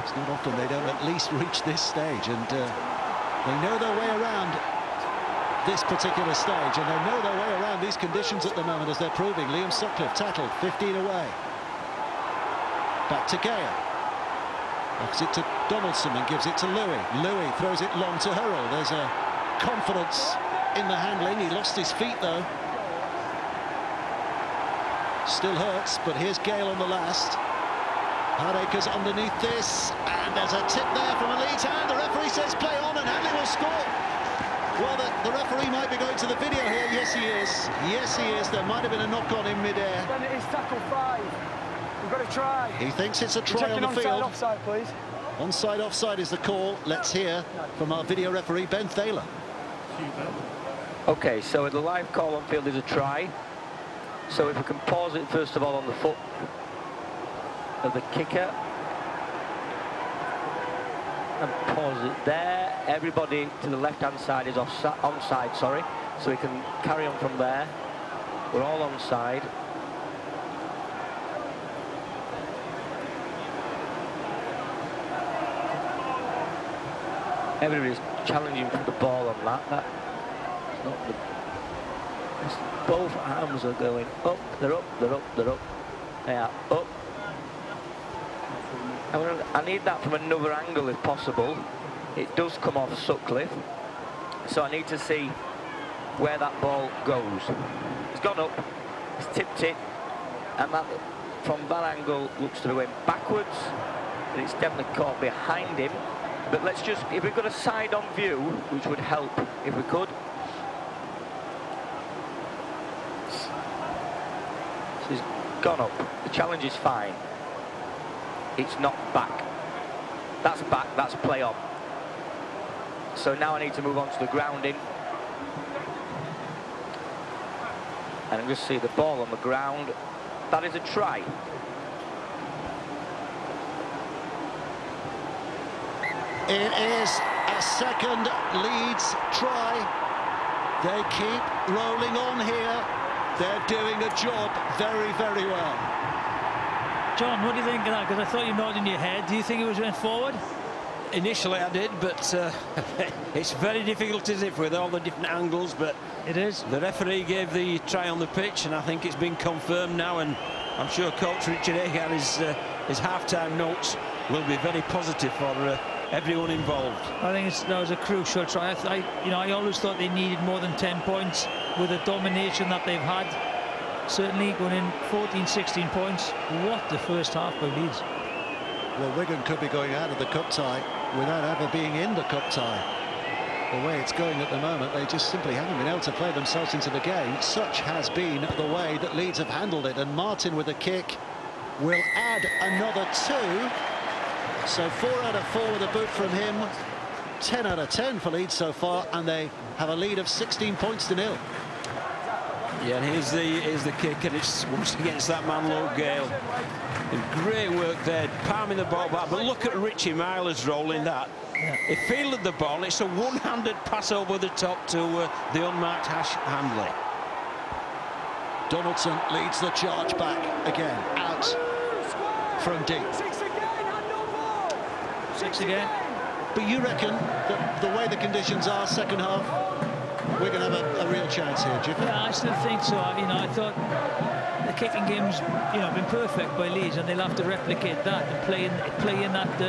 It's not often they don't at least reach this stage, and they know their way around this particular stage, and they know their way around these conditions at the moment, as they're proving. Liam Sutcliffe tackled, 15 away. Back to Gale. Knocks it to Donaldson and gives it to Louis. Louis throws it long to Hurrell. There's a confidence in the handling. He lost his feet, though. Still hurts, but here's Gale on the last. Hardacre's underneath this, and there's a tip there from a Leeds hand. The referee says play on, and Handley will score. Well, the referee might be going to the video here. Yes, he is. Yes, he is. There might have been a knock on in mid-air. Then it is tackle 5. We've got to try. He thinks it's a try on the field. Offside, please. Onside offside is the call. Let's hear from our video referee, Ben Thaler. Okay, so the live call on field is a try. So if we can pause it first of all on the foot of the kicker. And pause it there. Everybody to the left-hand side is onside, sorry. So we can carry on from there. We're all onside. Everybody's challenging for the ball on that. That's not the, both arms are going up, they're up, they're up, they're up. They are up. I need that from another angle if possible. It does come off Sutcliffe, so I need to see where that ball goes. It's gone up, it's tipped it, and that from that angle looks to be going backwards, and it's definitely caught behind him. But let's just, if we've got a side-on view, which would help if we could. So he's gone up. The challenge is fine. It's not back. That's back, that's play on. So now I need to move on to the grounding. And I'm just see the ball on the ground. That is a try. It is a second Leeds try. They keep rolling on here. They're doing a job very, very well. John, what do you think of that? Because I thought you nodded in your head. Do you think it was went forward? Initially I did, but it's very difficult, isn't it, with all the different angles, but it is. The referee gave the try on the pitch, and I think it's been confirmed now, and I'm sure Coach Richard Agar, his half-time notes will be very positive for everyone involved. I think that was a crucial try. I always thought they needed more than 10 points with the domination that they've had. Certainly going in 14, 16 points. What the first half by Leeds. Well, Wigan could be going out of the cup tie without ever being in the cup tie. The way it's going at the moment, they just simply haven't been able to play themselves into the game. Such has been the way that Leeds have handled it. And Martin with a kick will add another 2. So 4 out of 4 with a boot from him. 10 out of 10 for Leeds so far, and they have a lead of 16 points to 0. Yeah, and here's the kick, and it's once against that man, Luke Gale. And great work there, palming the ball back. But look at Richie Myers rolling that. Yeah. He fielded the ball. It's a one-handed pass over the top to the unmarked Handley. Donaldson leads the charge back again, out from deep. 6 again. But you reckon that the way the conditions are, second half, we're going to have a real chance here, do you think? Yeah, I still think so. I thought the kicking game's been perfect by Leeds, and they'll have to replicate that and play in that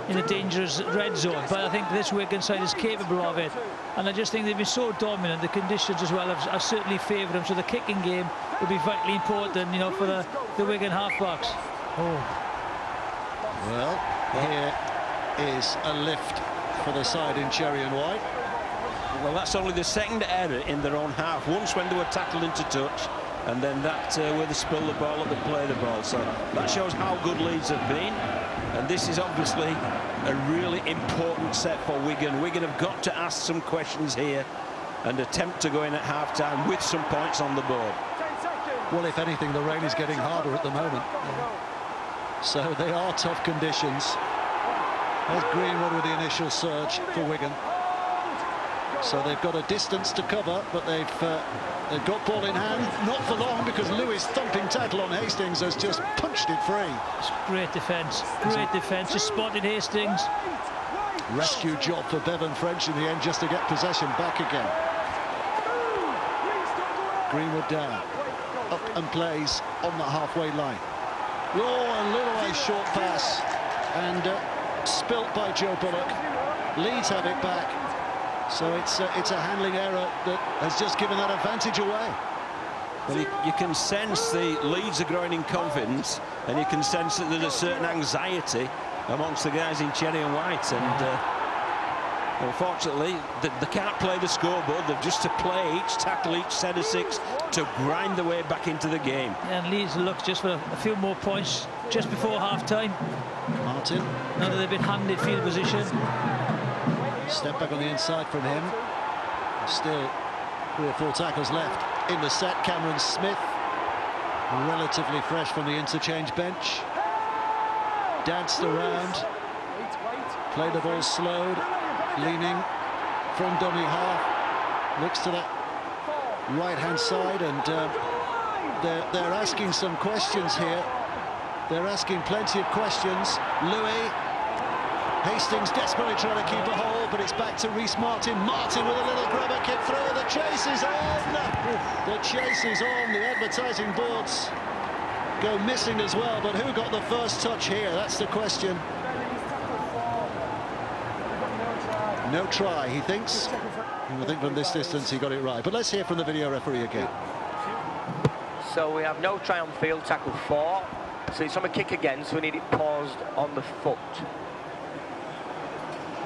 in a dangerous red zone. But I think this Wigan side is capable of it, and I just think they've been so dominant. The conditions as well have certainly favoured them. So the kicking game will be vitally important, for the Wigan halfbacks. Well, here is a lift for the side in cherry and white. Well, that's only the second error in their own half. Once when they were tackled into touch, and then that where they spill the ball or they play the ball. So that shows how good Leeds have been. And this is obviously a really important set for Wigan. Wigan have got to ask some questions here and attempt to go in at half-time with some points on the board. Well, if anything, the rain is getting harder at the moment. So they are tough conditions. There's Greenwood with the initial surge for Wigan. So they've got a distance to cover, but they've got ball in hand, not for long, because Lewis' thumping tackle on Hastings has just punched it free. It's great defence, just spotted Hastings. Rescue job for Bevan French in the end, just to get possession back again. Greenwood down, up and plays on the halfway line. Oh, a little short pass, and spilt by Joe Bullock. Leeds have it back. So it's a handling error that has just given that advantage away. Well, you can sense the Leeds are growing in confidence, and you can sense that there's a certain anxiety amongst the guys in cherry and white. And unfortunately, they can't play the scoreboard. They've just to play each tackle, each set of 6 to grind their way back into the game. Yeah, and Leeds look just for a few more points just before half-time. Martin. Now that they've been handed field position. Step back on the inside from him. Still 3 or 4 tackles left in the set. Cameron Smith, relatively fresh from the interchange bench, danced around, played the ball slowed, leaning from dummy half, looks to that right-hand side, and they're asking some questions here. They're asking plenty of questions. Louis Hastings desperately trying to keep a hold, but it's back to Reece Martin. Martin with a little grubber kick through. The chase is on. The chase is on. The advertising boards go missing as well, but who got the first touch here? That's the question. No try, he thinks. I think from this distance he got it right. But let's hear from the video referee again. So we have no try on field, tackle 4. So it's from a kick again, so we need it paused on the foot.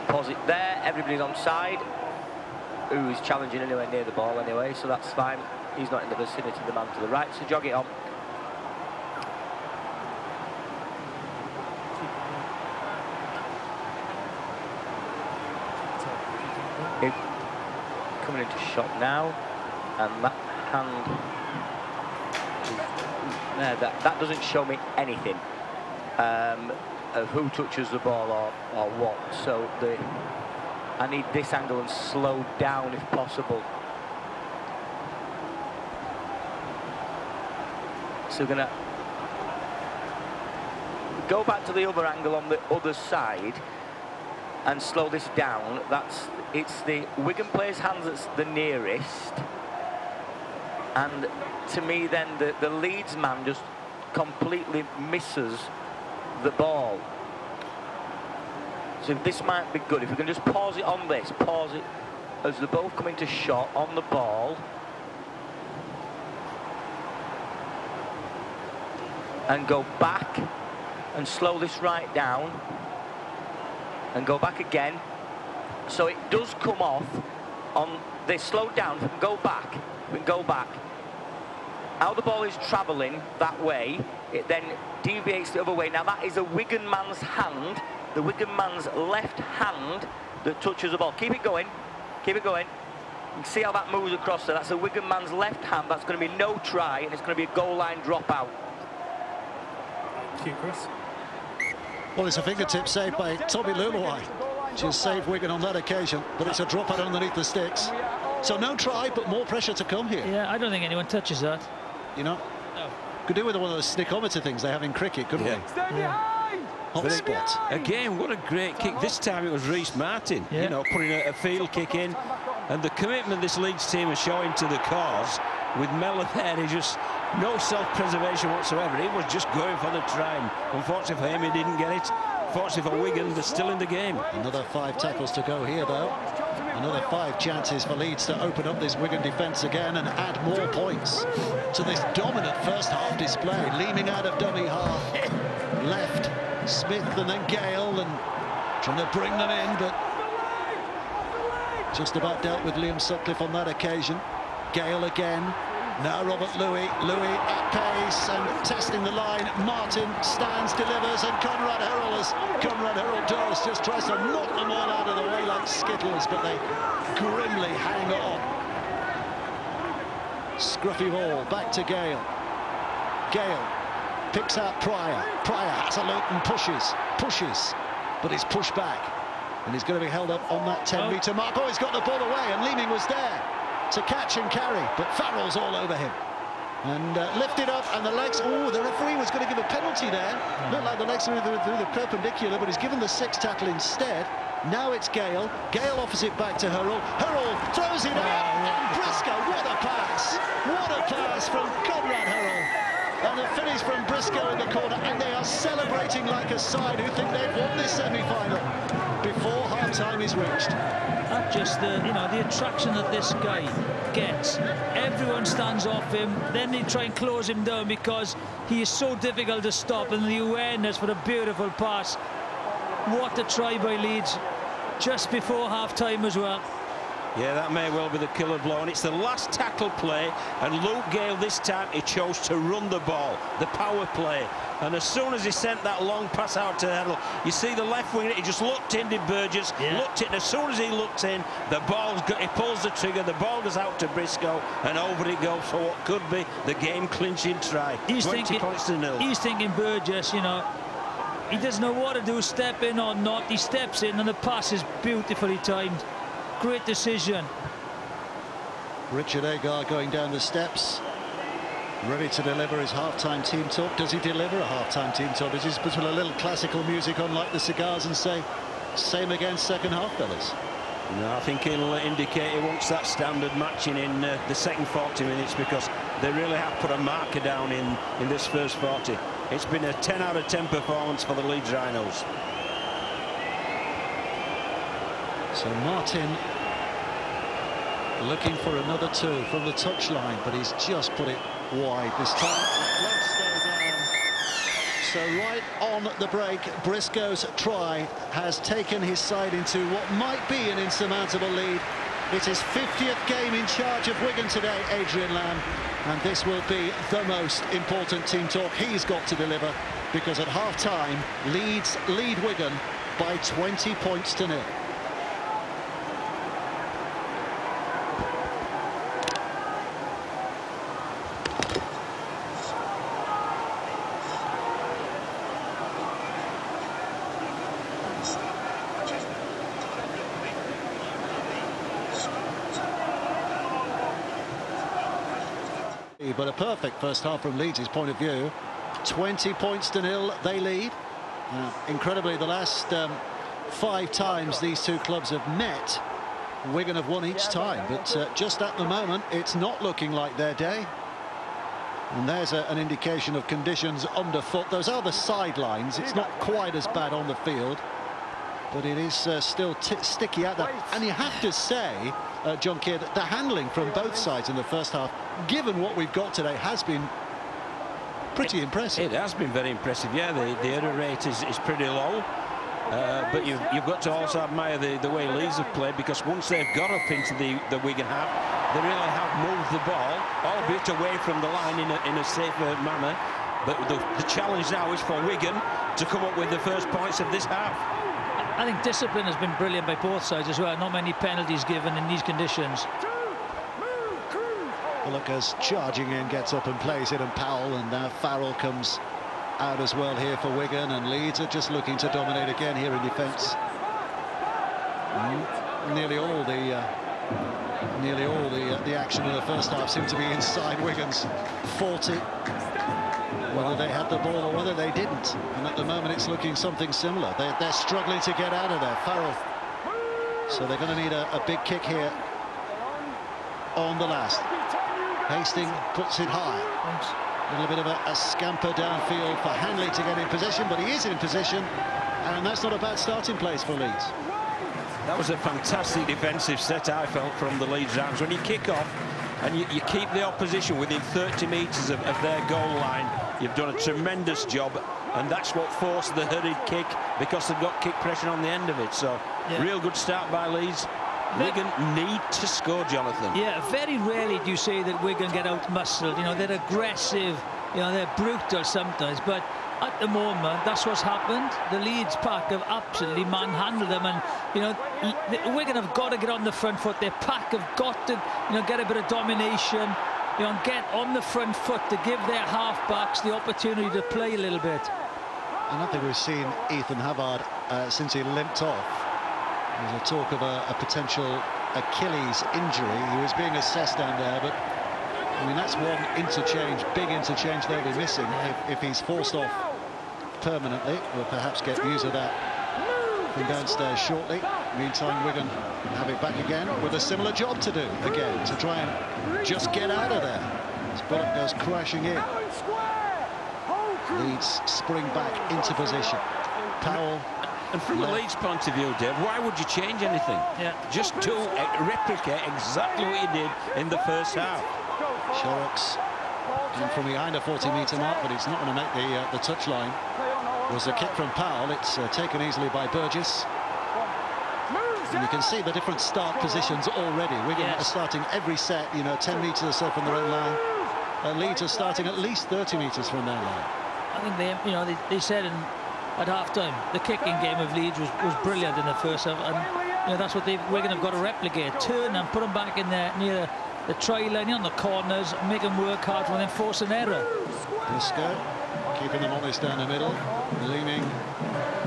Pause it there, everybody's on side. Ooh, he's challenging anywhere near the ball anyway, so that's fine. He's not in the vicinity of the man to the right, so jog it on. Coming into shot now, and that hand there, that doesn't show me anything of who touches the ball or what. So I need this angle and slow down if possible. So we're gonna go back to the other angle on the other side and slow this down. It's the Wigan player's hands that's the nearest, and to me then the Leeds man just completely misses the ball. So this might be good if we can just pause it on this, pause it as they're both coming to shot on the ball, and go back and slow this right down and go back again. So it does come off on this, slow down. If we can go back, how the ball is travelling that way, it then deviates the other way. Now that is a Wigan man's hand, the Wigan man's left hand that touches the ball. Keep it going, keep it going. You can see how that moves across there. That's a Wigan man's left hand. That's going to be no try, and it's going to be a goal line dropout. Thank you, Chris. Well, it's a fingertip save by Tommy Lumawai. Just saved Wigan on that occasion, but it's a dropout underneath the sticks. So no try, but more pressure to come here. Yeah, I don't think anyone touches that. You know? No. Could do with one of those snickometer things they have in cricket, couldn't we? Hot spot. Again, what a great kick. This time it was Reece Martin, you know, putting a field kick in. And the commitment this Leeds team is showing to the cause, with Mellor there, he just no self-preservation whatsoever. He was just going for the try. And unfortunately for him, he didn't get it. Fortunately for Wigan, they're still in the game. Another 5 tackles to go here, though. Another 5 chances for Leeds to open up this Wigan defence again and add more points to this dominant first half display. Leeming out of dummy half, left Smith and then Gale, and trying to bring them in, but just about dealt with Liam Sutcliffe on that occasion. Gale again. Now Robert Louis at pace and testing the line. Martin stands, delivers, and Conrad Hurrell does, just tries to knock them all out of the way like skittles, but they grimly hang on. Scruffy ball, back to Gale. Gale picks out Pryor. Pryor has a look and pushes, but he's pushed back. And he's going to be held up on that 10-metre mark. Oh, he's got the ball away, and Leeming was there to catch and carry, but Farrell's all over him. And lifted up, and the legs, oh, the referee was going to give a penalty there. Looked like the legs were through the perpendicular, but he's given the 6 tackle instead. Now it's Gale. Gale offers it back to Hurrell. Hurrell throws it out, and Briscoe, what a pass! What a pass from Conrad Hurrell. And the finish from Briscoe in the corner, and they are celebrating like a side who think they've won this semi-final before half-time is reached. Not just the attraction that this guy gets. Everyone stands off him, then they try and close him down because he is so difficult to stop, and the awareness for a beautiful pass. What a try by Leeds just before half-time as well. Yeah, that may well be the killer blow, and it's the last tackle play, and Luke Gale this time he chose to run the ball, the power play, and as soon as he sent that long pass out to Edel, you see the left wing, he just looked in, did Burgess, looked in, as soon as he looked in, the ball's got, he pulls the trigger, the ball goes out to Briscoe, and over it goes for what could be the game-clinching try. He's 20 points to 0. He's thinking Burgess, you know, he doesn't know what to do, step in or not, he steps in, and the pass is beautifully timed. Great decision. Richard Agar going down the steps, ready to deliver his half-time team talk. Does he deliver a half-time team talk? Does he just put a little classical music on like the Cigars and say, same again second half, fellas? No, I think he'll indicate he wants that standard matching in the second 40 minutes, because they really have put a marker down in this first 40. It's been a 10 out of 10 performance for the Leeds Rhinos. So Martin looking for another 2 from the touchline, but he's just put it wide this time. So right on the break, Briscoe's try has taken his side into what might be an insurmountable lead. It's his 50th game in charge of Wigan today, Adrian Lamb, and this will be the most important team talk he's got to deliver, because at half-time, Leeds lead Wigan by 20 points to 0. But a perfect first half from Leeds' point of view. 20 points to 0, they lead. Incredibly, the last 5 times these two clubs have met, Wigan have won each time, but just at the moment it's not looking like their day. And there's an indication of conditions underfoot. Those are the sidelines. It's not quite as bad on the field, but it is still sticky out there. And you have to say, John Keir, that the handling from both sides in the first half, given what we've got today, has been pretty impressive. It has been very impressive, yeah. The error rate is pretty low, but you've got to also admire the way Leeds have played, because once they've got up into the Wigan half, they really have moved the ball, albeit away from the line in a safer manner. But the challenge now is for Wigan to come up with the first points of this half. I think discipline has been brilliant by both sides as well. Not many penalties given in these conditions. Well, look, as charging in gets up and plays it, and Powell, and now Farrell comes out as well here for Wigan, and Leeds are just looking to dominate again here in defence. Nearly all the action in the first half seemed to be inside Wigan's 40. Whether they had the ball or whether they didn't, and at the moment it's looking something similar. They're struggling to get out of there. Farrell, so they're going to need a big kick here on the last. Hastings puts it high. A little bit of a scamper downfield for Hanley to get in position, but he is in position, and that's not a bad starting place for Leeds. That was a fantastic defensive set, I felt, from the Leeds Rams. When you kick off and you keep the opposition within 30 metres of their goal line, you've done a tremendous job, and that's what forced the hurried kick, because they've got kick pressure on the end of it. So real good start by Leeds. Wigan need to score, Jonathan. Yeah, very rarely do you say that Wigan get out-muscled. You know, they're aggressive, you know, they're brutal sometimes, but at the moment, that's what's happened. The Leeds pack have absolutely manhandled them, and, you know, Wigan have got to get on the front foot. Their pack have got to, you know, get a bit of domination, you know, and get on the front foot to give their half-backs the opportunity to play a little bit. I don't think we've seen Ethan Havard since he limped off. There's a talk of a potential Achilles injury. He was being assessed down there, but I mean, that's one interchange, big interchange they'll be missing if he's forced off permanently. We'll perhaps get news of that from downstairs shortly. Meantime, Wigan have it back again with a similar job to do again, to try and just get out of there. As Bullock goes crashing in. Leeds spring back into position. Powell. And from the Leeds point of view, Dave, why would you change anything? Just to replicate exactly what you did in the first half. Shorrocks in from behind a 40-metre mark, but it's not going to make the touchline. Was a kick from Powell. It's taken easily by Burgess. And you can see the different start positions already. Wigan are starting every set, 10 metres or so from their own line. Leeds are starting at least 30 metres from their line. I think they said at half-time the kicking game of Leeds was brilliant in the first half, and that's what Wigan have got to replicate. Turn and put them back in there near the try line, on the corners, make them work hard and then force an error. Briscoe keeping them honest down the middle, leaning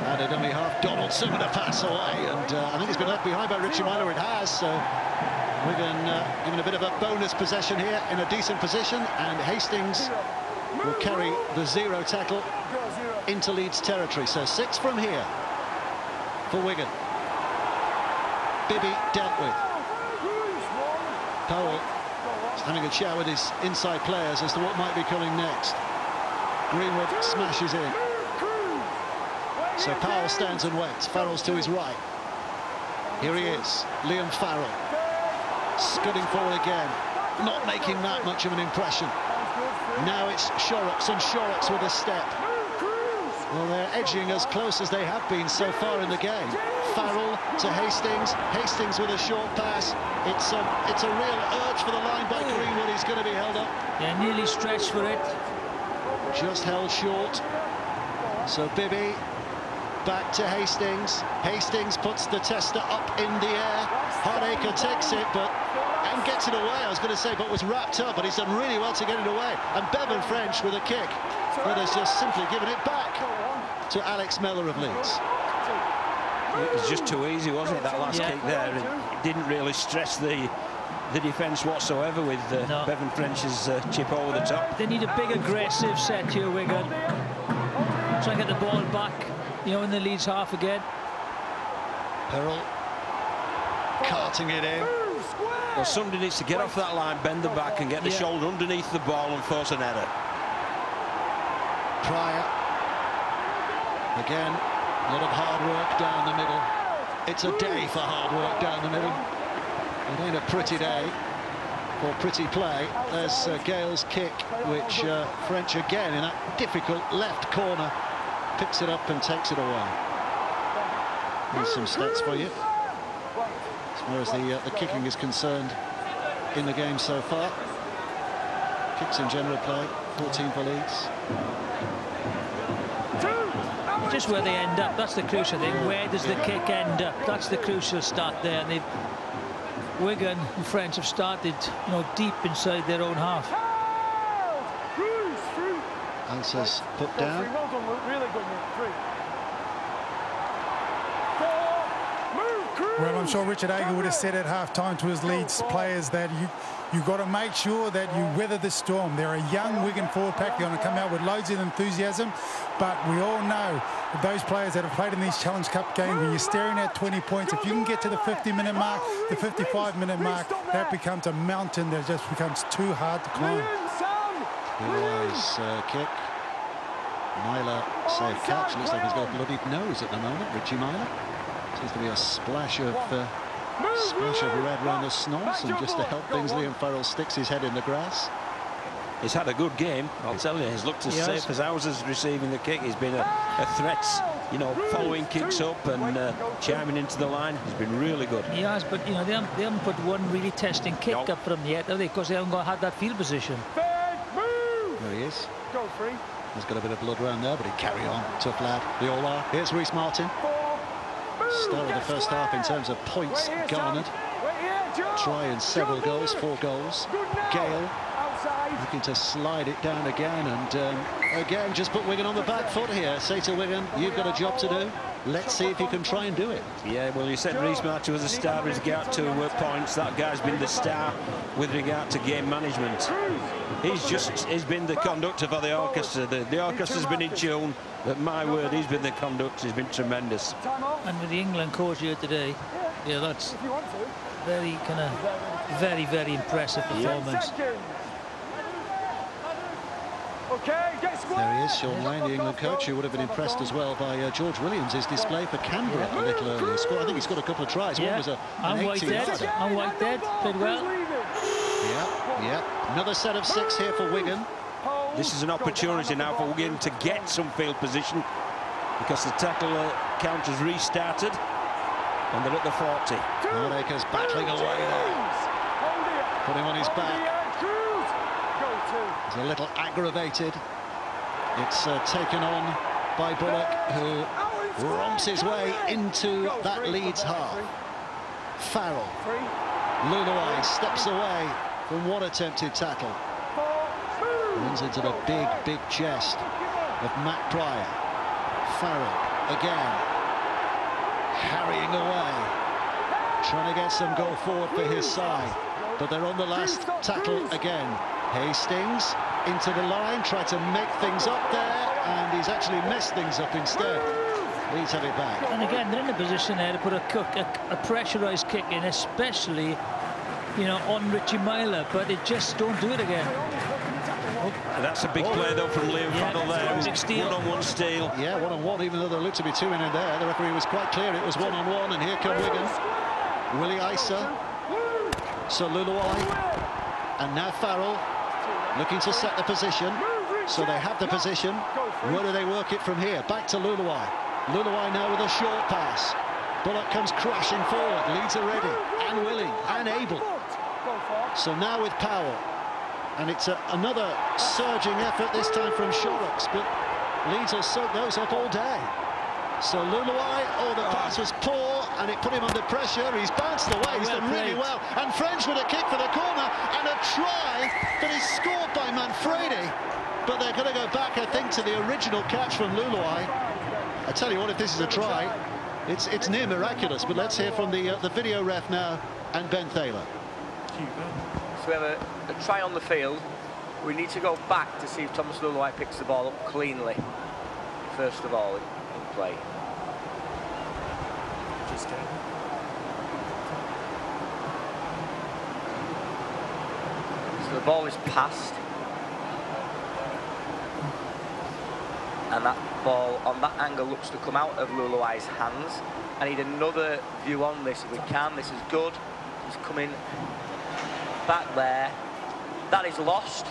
at a dummy half. Donaldson with a pass away, and I think it's been left behind by Richie Myler. It has, so Wigan given a bit of a bonus possession here in a decent position, and Hastings will carry the 0 tackle into Leeds territory. So 6 from here for Wigan. Bibby dealt with. Powell is having a chat with his inside players as to what might be coming next. Greenwood smashes in. So Powell stands and waits. Farrell's to his right. Here he is, Liam Farrell. Scudding forward again. Not making that much of an impression. Now it's Shorrocks, and Shorrocks with a step. Well, they're edging as close as they have been so far in the game. Farrell to Hastings. Hastings with a short pass. It's a real urge for the line by Greenwood. He's going to be held up. Yeah, nearly stretched for it. Just held short. So Bibby back to Hastings. Hastings puts the tester up in the air. Hardacre takes it, and gets it away, I was going to say, but was wrapped up, but he's done really well to get it away. And Bevan French with a kick that has just simply given it back to Alex Mellor of Leeds. It was just too easy, wasn't it, that last kick there? It didn't really stress the defence whatsoever with Bevan French's chip over the top. They need a big aggressive set here, Wigan. Try and get the ball back, in the Leeds half again. Pearl carting it in. Well, somebody needs to get off that line, bend the back and get the shoulder underneath the ball and force an error. Pryor. Again, a lot of hard work down the middle. It's a day for hard work down the middle. It ain't a pretty day for pretty play. There's Gale's kick, which French again in that difficult left corner picks it up and takes it away. Here's some stats for you as far as the kicking is concerned in the game so far. Kicks in general play, 14 for Leeds. Just where they end up, that's the crucial thing. Where does the kick end up? That's the crucial start there. And Wigan and French have started, deep inside their own half. Answers put down. Well, I'm sure Richard Ager would have said at half-time to his Leeds players that you've got to make sure that you weather the storm. They're a young Wigan forward pack. They're going to come out with loads of enthusiasm, but we all know that those players that have played in these Challenge Cup games, when you're staring at 20 points, if you can get to the 50-minute mark, the 55-minute mark, that becomes a mountain that just becomes too hard to climb. Wise kick. Myler safe catch. Looks like he's got a bloodied nose at the moment, Richie Myler. Seems to be a splash of red around the snoz, and just to help things, Liam Farrell sticks his head in the grass. He's had a good game, I'll tell you. He's looked as safe as Houser's receiving the kick. He's been a threat, following kicks up and chiming into the line. He's been really good. He has, but they haven't put one really testing kick up for him yet, have they? Because they haven't had that field position. There he is. Go free. He's got a bit of blood around there, but he carry on. Tough lad. They all are. Here's Reece Martin. Star of the first half in terms of points garnered. Try and several goals, 4 goals. Gale looking to slide it down again, and again just put Wigan on the back foot here. Say to Wigan, you've got a job to do. Let's see if you can try and do it. Yeah, well, you said Reece Martin was a star with regard to points. That guy's been the star with regard to game management. He's been the conductor for the orchestra. The orchestra's been in tune, but my word, he's been the conductor. He's been tremendous. And with the England coach here today, that's very very impressive performance. There he is, Sean Lane, the England coach, who would have been impressed as well by George Williams' display for Canberra a little earlier. I think he's got a couple of tries. One was an 18-yarder. And Whitehead played well. Yeah. Another set of 6 here for Wigan. This is an opportunity now for Wigan to get some field position because the tackle count has restarted. And they're at the 40. Hardacre's battling away there. Put him on his back. He's a little aggravated. It's taken on by Bullock, who romps his way into that Leeds half. Farrell. Luluai steps away from one attempted tackle. Runs into the big chest of Matt Pryor. Farrell again. Harrying away. Trying to get some goal forward for his side. But they're on the last tackle again. Hastings into the line, tried to make things up there, and he's actually messed things up instead. Leeds have it back. And again, they're in a position there to put a pressurised kick in, especially, you know, on Richie Myler, but they just don't do it again. Oh, that's a big play though from Liam Farrell there. One-on-one steal. Yeah, one-on-one, even though there looked to be two men in there. The referee was quite clear it was one-on-one, and here come Wigan. Willie Isa. So Luluai. And now Farrell looking to set the position. So they have the position. Where do they work it from here? Back to Luluai. Luluai now with a short pass. Bullock comes crashing forward. Leeds are ready and willing and able. So now with Powell. And it's another surging effort, this time from Shorrocks, but Leeds will soak those up all day. So Luluai, the pass was poor, and it put him under pressure. He's bounced away, he's done really well. And French with a kick for the corner, and a try that is scored by Manfredi. But they're going to go back, I think, to the original catch from Luluai. I tell you what, if this is a try, it's near miraculous. But let's hear from the video ref now, and Ben Thaler. So we have a try on the field. We need to go back to see if Thomas Luluai picks the ball up cleanly, first of all, in play. So the ball is passed. And that ball on that angle looks to come out of Luluai's hands. I need another view on this if we can. This is good. He's coming back there. That is lost.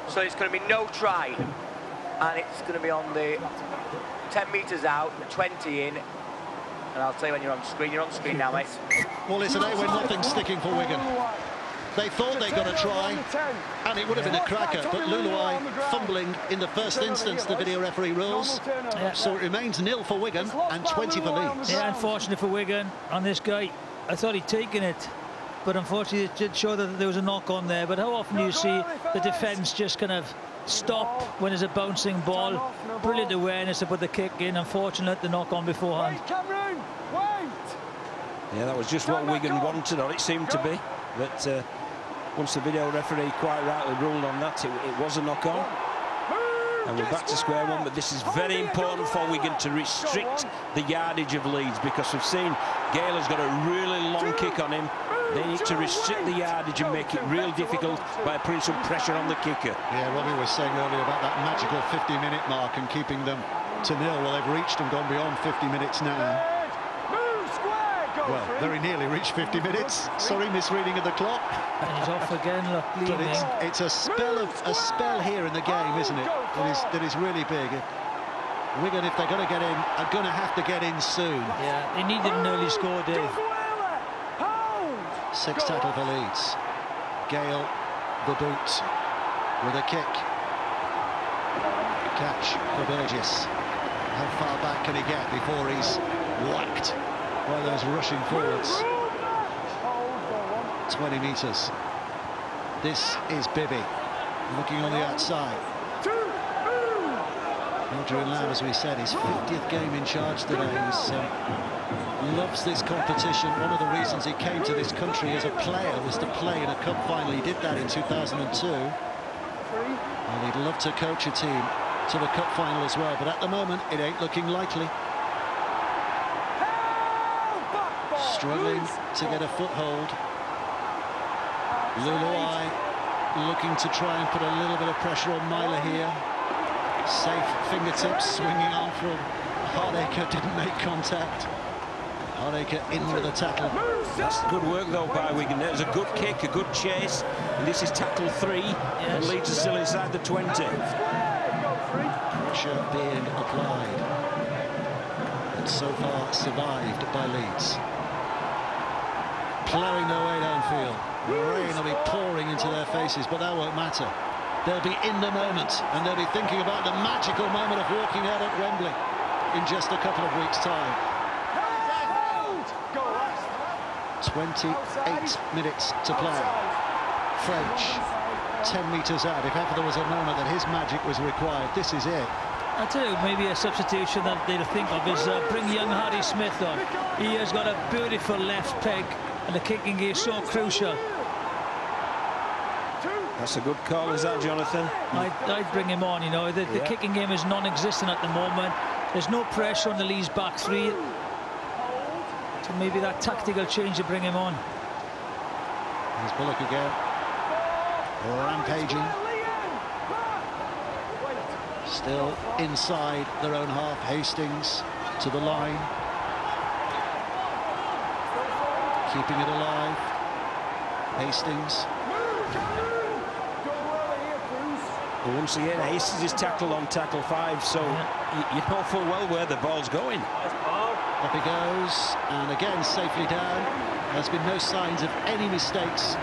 So it's going to be no try. And it's going to be on the 10 metres out, 20 in. And I'll tell you when you're on screen now, mate. Well, it's an A when nothing's sticking for Wigan. They thought they got a try, and it would have been a cracker, but Luluai fumbling in the first instance, the video referee rules. Yeah. So it remains 0 for Wigan and 20 for Leeds. Yeah, unfortunate for Wigan on this guy. I thought he'd taken it, but unfortunately it did show that there was a knock on there. But how often do you see the defence just kind of stop when there's a bouncing ball? Brilliant awareness to put the kick in. Unfortunate the knock on beforehand. Yeah, that was just what Wigan wanted, or it seemed to be. But once the video referee quite rightly ruled on that, it was a knock-on. And we're back to square one, but this is very important for Wigan to restrict the yardage of Leeds, because we've seen Gale has got a really long kick on him. They need to restrict the yardage and make it real difficult by putting some pressure on the kicker. Yeah, Robbie was saying earlier about that magical 50-minute mark and keeping them to 0. Well, they've reached and gone beyond 50 minutes now. Well, very nearly reached 50 minutes. Sorry, misreading of the clock. And he's off again, look, leaving. But it's a spell here in the game, isn't it? That is really big. Wigan, if they're going to get in, are going to have to get in soon. Yeah, they needed an early score, Dave. 6 tackle for Leeds. Gale, the boot, with a kick. Catch for Burgess. How far back can he get before he's whacked by those rushing forwards? 20 metres. This is Bibby looking on the outside. Adrian Lamb, as we said, his 50th game in charge today. He loves this competition. One of the reasons he came to this country as a player was to play in a cup final. He did that in 2002. And he'd love to coach a team to the cup final as well, but at the moment it ain't looking likely. Struggling to get a foothold. Luluai looking to try and put a little bit of pressure on Myler here. Safe fingertips, swinging on from Hardacre, didn't make contact. Hardacre in with a tackle. That's good work though by Wigan. There's a good kick, a good chase, and this is tackle 3, and Leeds are still inside the 20. Pressure being applied. And so far survived by Leeds. ploughing their way downfield. The rain will be pouring into their faces, but that won't matter. They'll be in the moment, and they'll be thinking about the magical moment of walking out at Wembley in just a couple of weeks' time. 28 minutes to play. French, 10 metres out. If ever there was a moment that his magic was required, this is it. I tell you, maybe a substitution that they'll think of is bring young Harry Smith on. He has got a beautiful left peg, and the kicking is so crucial. That's a good call, is that, Jonathan? I'd bring him on, you know. The kicking game is non-existent at the moment. There's no pressure on the Leeds back three. So maybe that tactical change to bring him on. Here's Bullock again. Rampaging. Still inside their own half. Hastings to the line. Keeping it alive. Hastings. Once again, Hastings is tackled on tackle 5, so you know full well where the ball's going. Up he goes, and again safely down. There's been no signs of any mistakes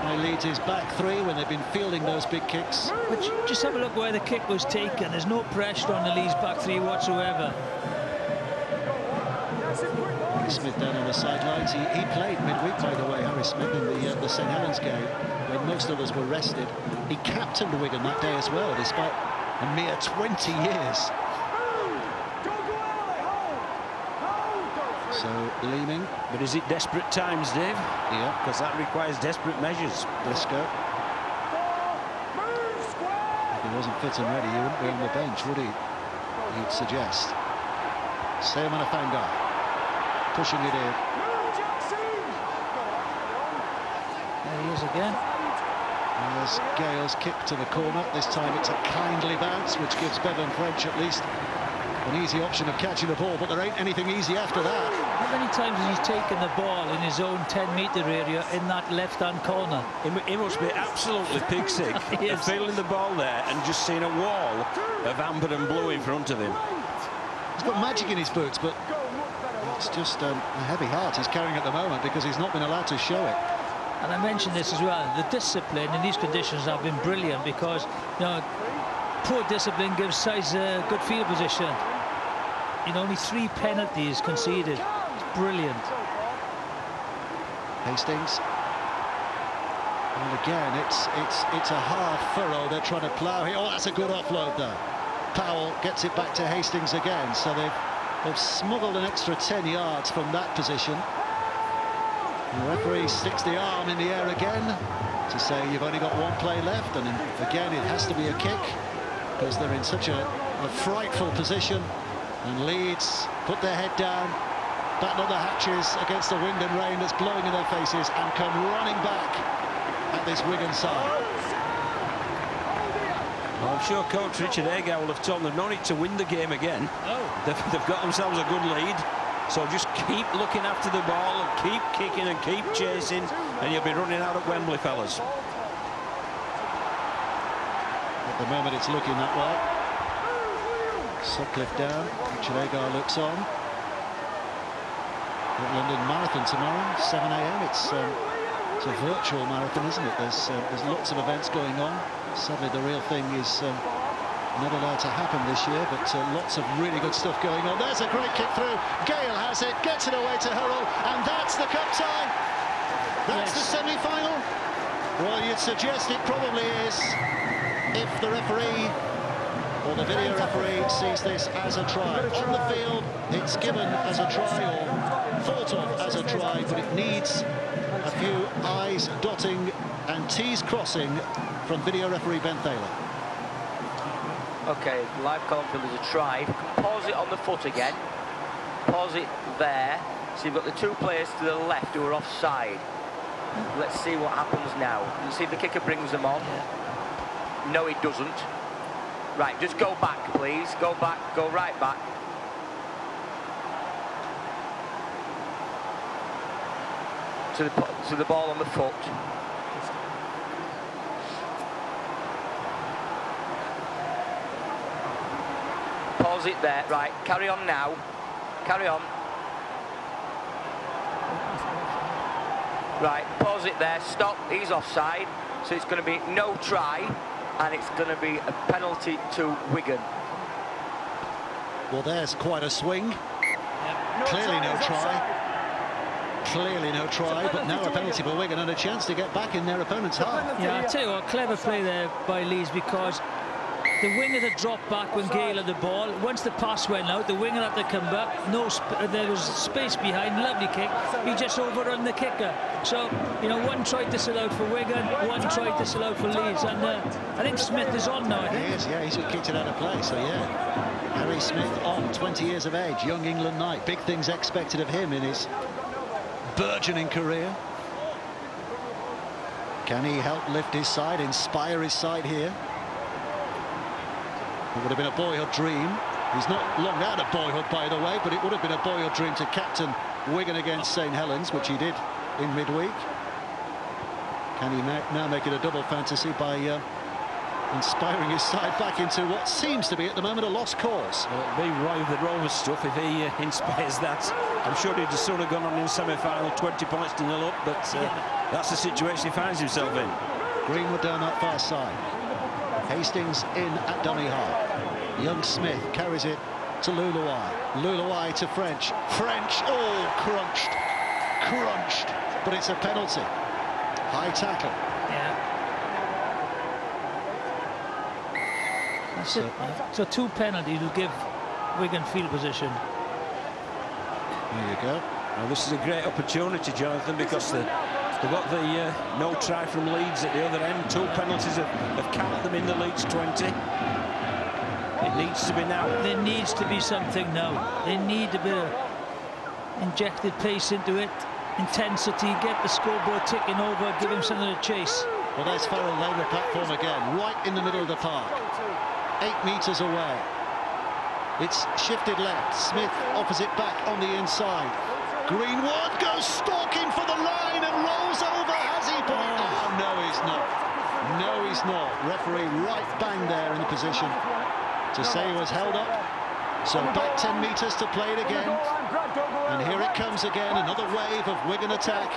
by Leeds' back three when they've been fielding those big kicks. But just have a look where the kick was taken. There's no pressure on the Leeds back three whatsoever. Smith down on the sidelines. He played midweek, by the way, Harry Smith, in the St Helens game, when most others were rested. He captained Wigan that day as well, despite a mere 20 years. So, Leeming. But is it desperate times, Dave? Yeah. Because that requires desperate measures. Briscoe. If he wasn't fit and ready, he wouldn't be on the bench, would he? He'd suggest. Sam Anafanga. Pushing it in. There he is again. As Gale's kick to the corner. This time it's a kindly bounce, which gives Bevan French at least an easy option of catching the ball, but there ain't anything easy after that. How many times has he taken the ball in his own 10-metre area in that left-hand corner? He must be absolutely pig-sick of feeling the ball there and just seeing a wall of amber and blue in front of him. He's got magic in his boots, but it's just a heavy heart he's carrying at the moment because he's not been allowed to show it. And I mentioned this as well, the discipline in these conditions have been brilliant because, you know, poor discipline gives sides a good field position. You know, only 3 penalties conceded. It's brilliant. Hastings. And again, it's a hard furrow they're trying to plough here. Oh, that's a good offload there. Powell gets it back to Hastings again, so they've smuggled an extra 10 yards from that position. The referee sticks the arm in the air again to say you've only got 1 play left, and again it has to be a kick because they're in such a frightful position, and Leeds put their head down, batten up the hatches against the wind and rain that's blowing in their faces, and come running back at this Wigan side. Well, I'm sure Coach Richard Agar will have told them no need to win the game again. They've got themselves a good lead. So just keep looking after the ball and keep kicking and keep chasing, and you'll be running out at Wembley, fellas. At the moment, it's looking that way. Sutcliffe down. Richard Agar looks on. At London Marathon tomorrow, 7 a.m. It's a virtual marathon, isn't it? There's lots of events going on. Sadly, the real thing is not allowed to happen this year, but lots of really good stuff going on. There's a great kick through. Gale has it, gets it away to Hurrell, and that's the cup tie. That's the semi-final. Well, you'd suggest it probably is if the referee or the video referee sees this as a try. On the field, it's given as a try or thought of as a try, but it needs a few I's dotting and T's crossing from video referee Ben Thaler. Okay, live confirm is a try. If you can pause it on the foot again. Pause it there. So you've got the 2 players to the left who are offside. Let's see what happens now. Let's see if the kicker brings them on. No, he doesn't. Right, just go back, please. Go back, go right back. To the ball on the foot. Pause it there. Right, carry on now. Carry on. Right, pause it there, stop, he's offside. So it's going to be no try, and it's going to be a penalty to Wigan. Well, there's quite a swing. Yep. Clearly no try. Clearly no try, but now a penalty for Wigan and a chance to get back in their opponent's half. Yeah, I tell you what, clever play there by Leeds, because the winger had dropped back when Gale had the ball. Once the pass went out, the winger had to come back. There was space behind, lovely kick. He just overrun the kicker. So, you know, one tried disallowed for Wigan, one tried disallowed for Leeds, and I think Smith is on now. I think. He is, yeah, he's just kicked it out of play, so yeah. Harry Smith on, 20 years of age, young England knight. Big things expected of him in his burgeoning career. Can he help lift his side, inspire his side here? It would have been a boyhood dream. He's not long out of boyhood, by the way, but it would have been a boyhood dream to captain Wigan against St Helens, which he did in midweek. Can he now make it a double fantasy by inspiring his side back into what seems to be at the moment a lost cause? Well, it'll be right with the Rovers stuff if he inspires that. I'm sure he'd have sort of gone on in semi-final 20 points to 0 up, but that's the situation he finds himself in. Greenwood down that far side. Hastings in at dummy half. Young Smith carries it to Luluai. Luluai to French. French, oh, crunched. But it's a penalty. High tackle. Yeah. That's it. So 2 penalties will give Wigan field position. There you go. Well, this is a great opportunity, Jonathan, because they've got the no try from Leeds at the other end. 2 penalties have capped them in the Leeds 20. It needs to be now. There needs to be something now. They need a bit of injected pace into it, intensity, get the scoreboard ticking over, give him something to chase. Well, there's Farrell laying the platform again, right in the middle of the park. 8 metres away. It's shifted left. Smith offers it back on the inside. Greenwood goes stalking for the line and rolls over. Has he? Oh, no, he's not. No, he's not. Referee right bang there in the position to say he was held up. So back 10 metres to play it again. And here it comes again. Another wave of Wigan attack.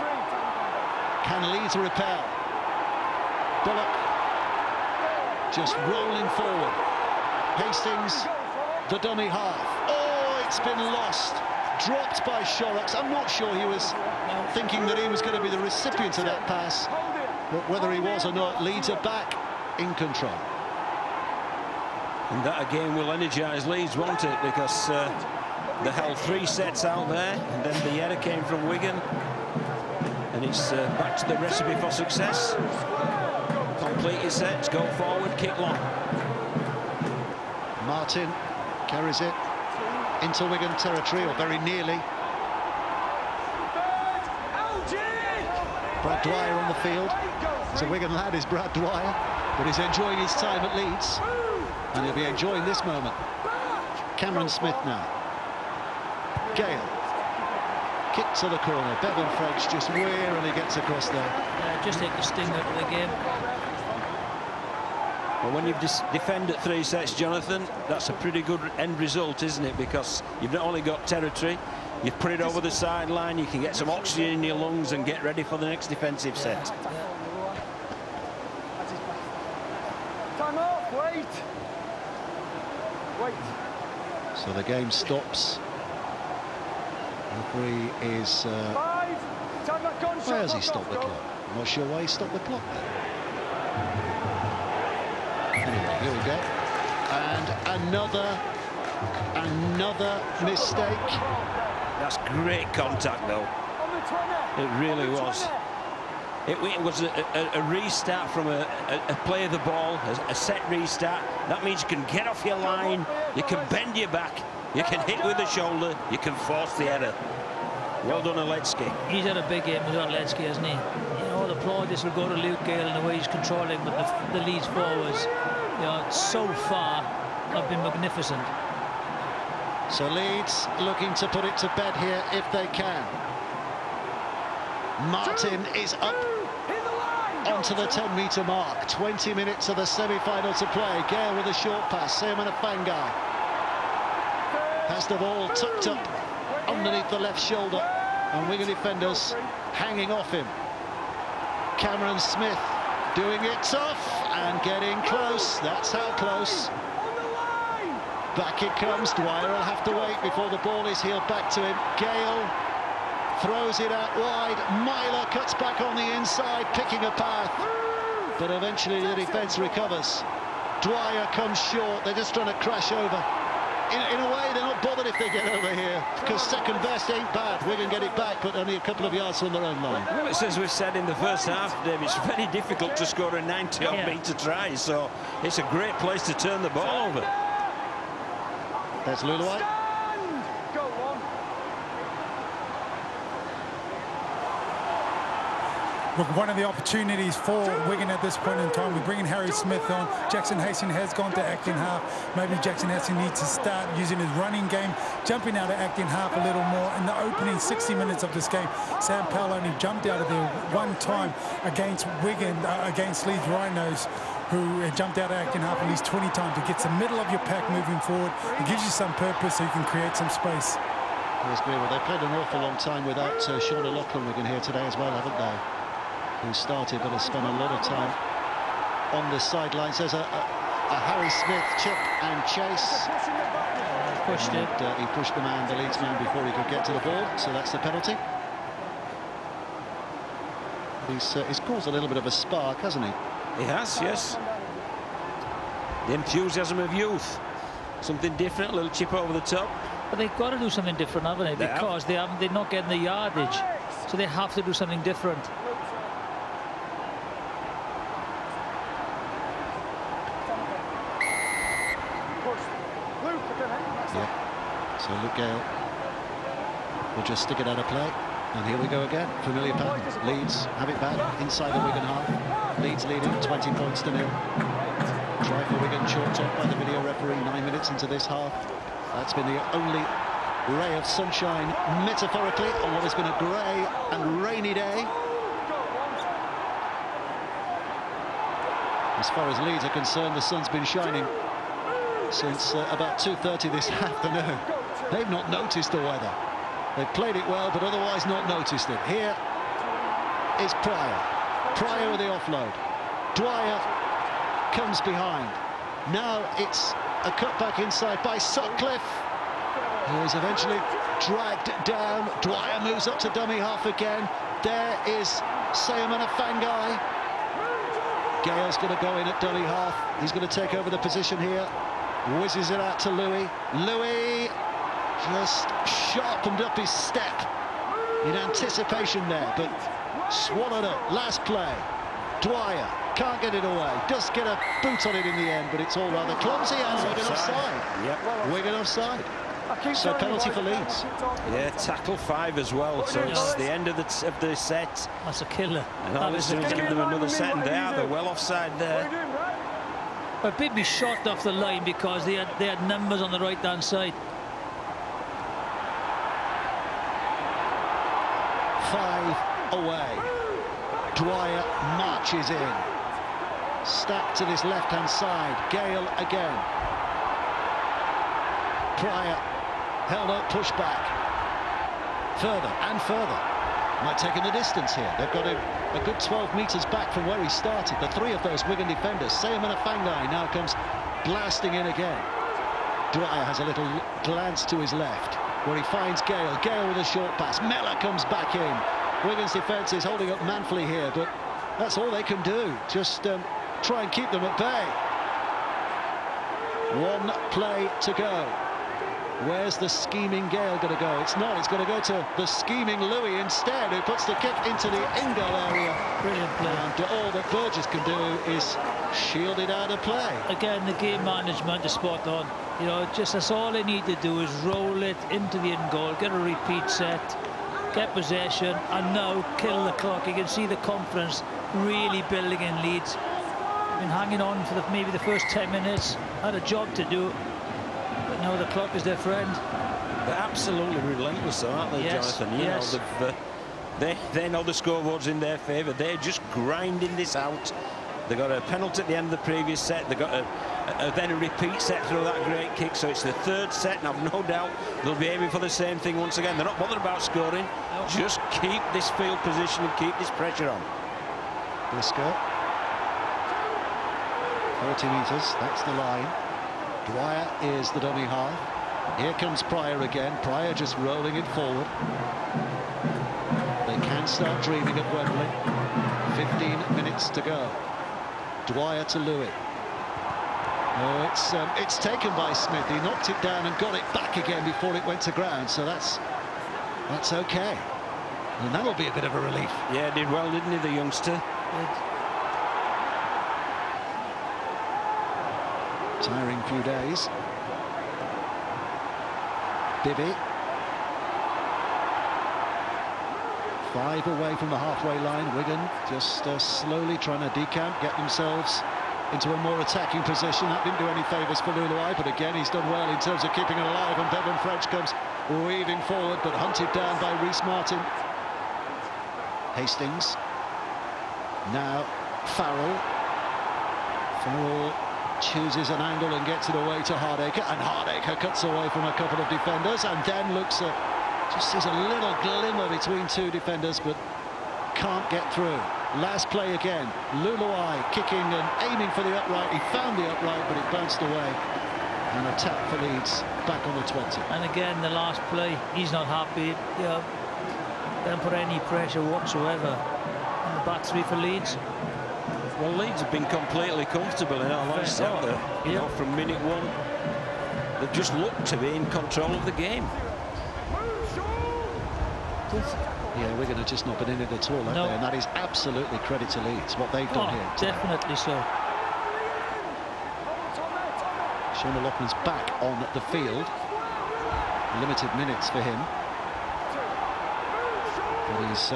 Can Leeds repel? Bullock just rolling forward. Hastings, the dummy half. Oh, it's been lost. Dropped by Shorrocks. I'm not sure he was thinking that he was going to be the recipient of that pass, but whether he was or not, Leeds are back in control. And that again will energise Leeds, won't it? Because they held 3 sets out there, and then the error came from Wigan, and it's back to the recipe for success. Complete your sets, go forward, kick long. Martin carries it into Wigan territory, or very nearly. Brad Dwyer on the field. He's a Wigan lad, is Brad Dwyer, but he's enjoying his time at Leeds, and he'll be enjoying this moment. Cameron Smith now. Gale. Kick to the corner. Bevan French just wearily gets across there. Just take the sting out of the game. Well, when you've defended 3 sets, Jonathan, that's a pretty good end result, isn't it? Because you've not only got territory, you've put it over the sideline, you can get some oxygen in your lungs and get ready for the next defensive set. Time off, wait. So the game stops. Referee is... 5. Time back on. why has he stopped the clock? I'm not sure why he stopped the clock there. Anyway, here we go. And another mistake. That's great contact, though. It really was. It was a restart from a play of the ball, a set restart. That means you can get off your line, you can bend your back, you can hit with the shoulder, you can force the error. Well done, Aletsky. He's had a big game as well, Aletsky, hasn't he? You know, the plaudits will go to Luke Gale and the way he's controlling, but the Leeds forwards, you know, so far have been magnificent. So Leeds looking to put it to bed here if they can. Martin is up onto the 10-metre mark. 20 minutes of the semi-final to play. Gale with a short pass. Seaman Afangar has the ball tucked up underneath the left shoulder, and Wigan defenders hanging off him. Cameron Smith doing it tough and getting close. That's how close. Back it comes. Dwyer will have to wait before the ball is heeled back to him. Gale throws it out wide. Myler cuts back on the inside, picking a path. But eventually the defence recovers. Dwyer comes short. They're just trying to crash over. In a way, they're not bothered if they get over here, because second best ain't bad. Wigan get it back, but only a couple of yards from their own line. Well, it's as we've said in the first half, Dave, it's very difficult to score a 90-odd metre try, so it's a great place to turn the ball over. There's Luluai. Look, one of the opportunities for Wigan at this point in time, we're bringing Harry Smith on. Jackson Hastings has gone to acting half. Maybe Jackson Hastings needs to start using his running game, jumping out of acting half a little more. In the opening 60 minutes of this game, Sam Powell only jumped out of there one time against Wigan, against Leeds Rhinos, who jumped out of acting half at least 20 times. It gets the middle of your pack moving forward. It gives you some purpose so you can create some space. Yes, well, they played an awful long time without Sean O'Loughlin, Wigan here today as well, haven't they? Who started but has spent a lot of time on the sidelines. There's a Harry Smith chip and chase. Pushed it. He pushed the Leeds man, before he could get to the ball, so that's the penalty. He's caused a little bit of a spark, hasn't he? He has, yes. The enthusiasm of youth. Something different, a little chip over the top. But they've got to do something different, haven't they? Because they're not getting the yardage, so they have to do something different. So Luke Gale will just stick it out of play. And here we go again. Familiar pattern. Leeds have it back inside the Wigan half. Leeds leading 20 points to 0. Try for Wigan chalked off by the video referee 9 minutes into this half. That's been the only ray of sunshine, metaphorically, on what has been a grey and rainy day. As far as Leeds are concerned, the sun's been shining since about 2:30 this afternoon. They've not noticed the weather. They've played it well, but otherwise not noticed it. Here is Pryor. Pryor with the offload. Dwyer comes behind. Now it's a cutback inside by Sutcliffe, who is eventually dragged down. Dwyer moves up to dummy half again. There is Sayamana Fangai. Gale's going to go in at dummy half. He's going to take over the position here. Whizzes it out to Louis. Louis just sharpened up his step in anticipation there, but swallowed up. Last play. Dwyer can't get it away. Does get a boot on it in the end, but it's all rather clumsy, and Wigan offside. Yep. Wigan offside. So penalty for Leeds. Yeah, tackle 5 as well. So it's the end of the set. That's a killer. And all this is give them another set, and they're well offside there. But Bibby shot off the line because they had numbers on the right-hand side. 5 away. Dwyer marches in. Stacked to this left-hand side. Gale again. Pryor held up, pushed back. Further and further. Might take him the distance here. They've got him a good 12 metres back from where he started. The 3 of those Wigan defenders. Sayamana Fangai now comes blasting in again. Dwyer has a little glance to his left, where he finds Gale. Gale with a short pass. Mellor comes back in. Wigan's defence is holding up manfully here, but that's all they can do. Just try and keep them at bay. 1 play to go. Where's the scheming Gale going to go? It's not. It's going to go to the scheming Louis instead, who puts the kick into the in-goal area. Brilliant play. And all that Burgess can do is shield it out of play. Again, the game management is spot on. You know, just that's all they need to do is roll it into the in-goal, get a repeat set, get possession, and now kill the clock. You can see the confidence really building in Leeds. Been hanging on for maybe the first 10 minutes, had a job to do. But now the clock is their friend. They're absolutely relentless, aren't they, Jonathan? You know, they know the scoreboard's in their favour. They're just grinding this out. They got a penalty at the end of the previous set. They got then a repeat set through that great kick. So it's the 3rd set, and I've no doubt they'll be aiming for the same thing once again. They're not bothered about scoring. Just keep this field position and keep this pressure on. Briscoe. 40 metres, that's the line. Dwyer is the dummy half. Here comes Pryor again. Pryor just rolling it forward. They can start dreaming of Wembley. 15 minutes to go. Dwyer to Louis. Oh, it's taken by Smith. He knocked it down and got it back again before it went to ground. So that's okay. And that'll be a bit of a relief. Yeah, did well, didn't he, the youngster? Tiring few days. Bibby. 5 away from the halfway line. Wigan just slowly trying to decamp, get themselves into a more attacking position. That didn't do any favours for Luluai, but again he's done well in terms of keeping it alive, and Bevan French comes weaving forward but hunted down by Reece Martin. Hastings. Now Farrell. Farrell chooses an angle and gets it away to Hardacre, and Hardacre cuts away from a couple of defenders and then looks at, just sees a little glimmer between two defenders but can't get through. Last play again, Luluai kicking and aiming for the upright. He found the upright but it bounced away, and a tap for Leeds back on the 20. And again, the last play, he's not happy. You know, don't put any pressure whatsoever on the back three for Leeds. Well, Leeds have been completely comfortable in our last sector. You know, from minute one, they've just looked to be in control of the game. Yeah, we're going to just not been in it at all, have they? And that is absolutely credit to Leeds, what they've done here today. Definitely so. Sean O'Loughlin's back on the field. Limited minutes for him. But he's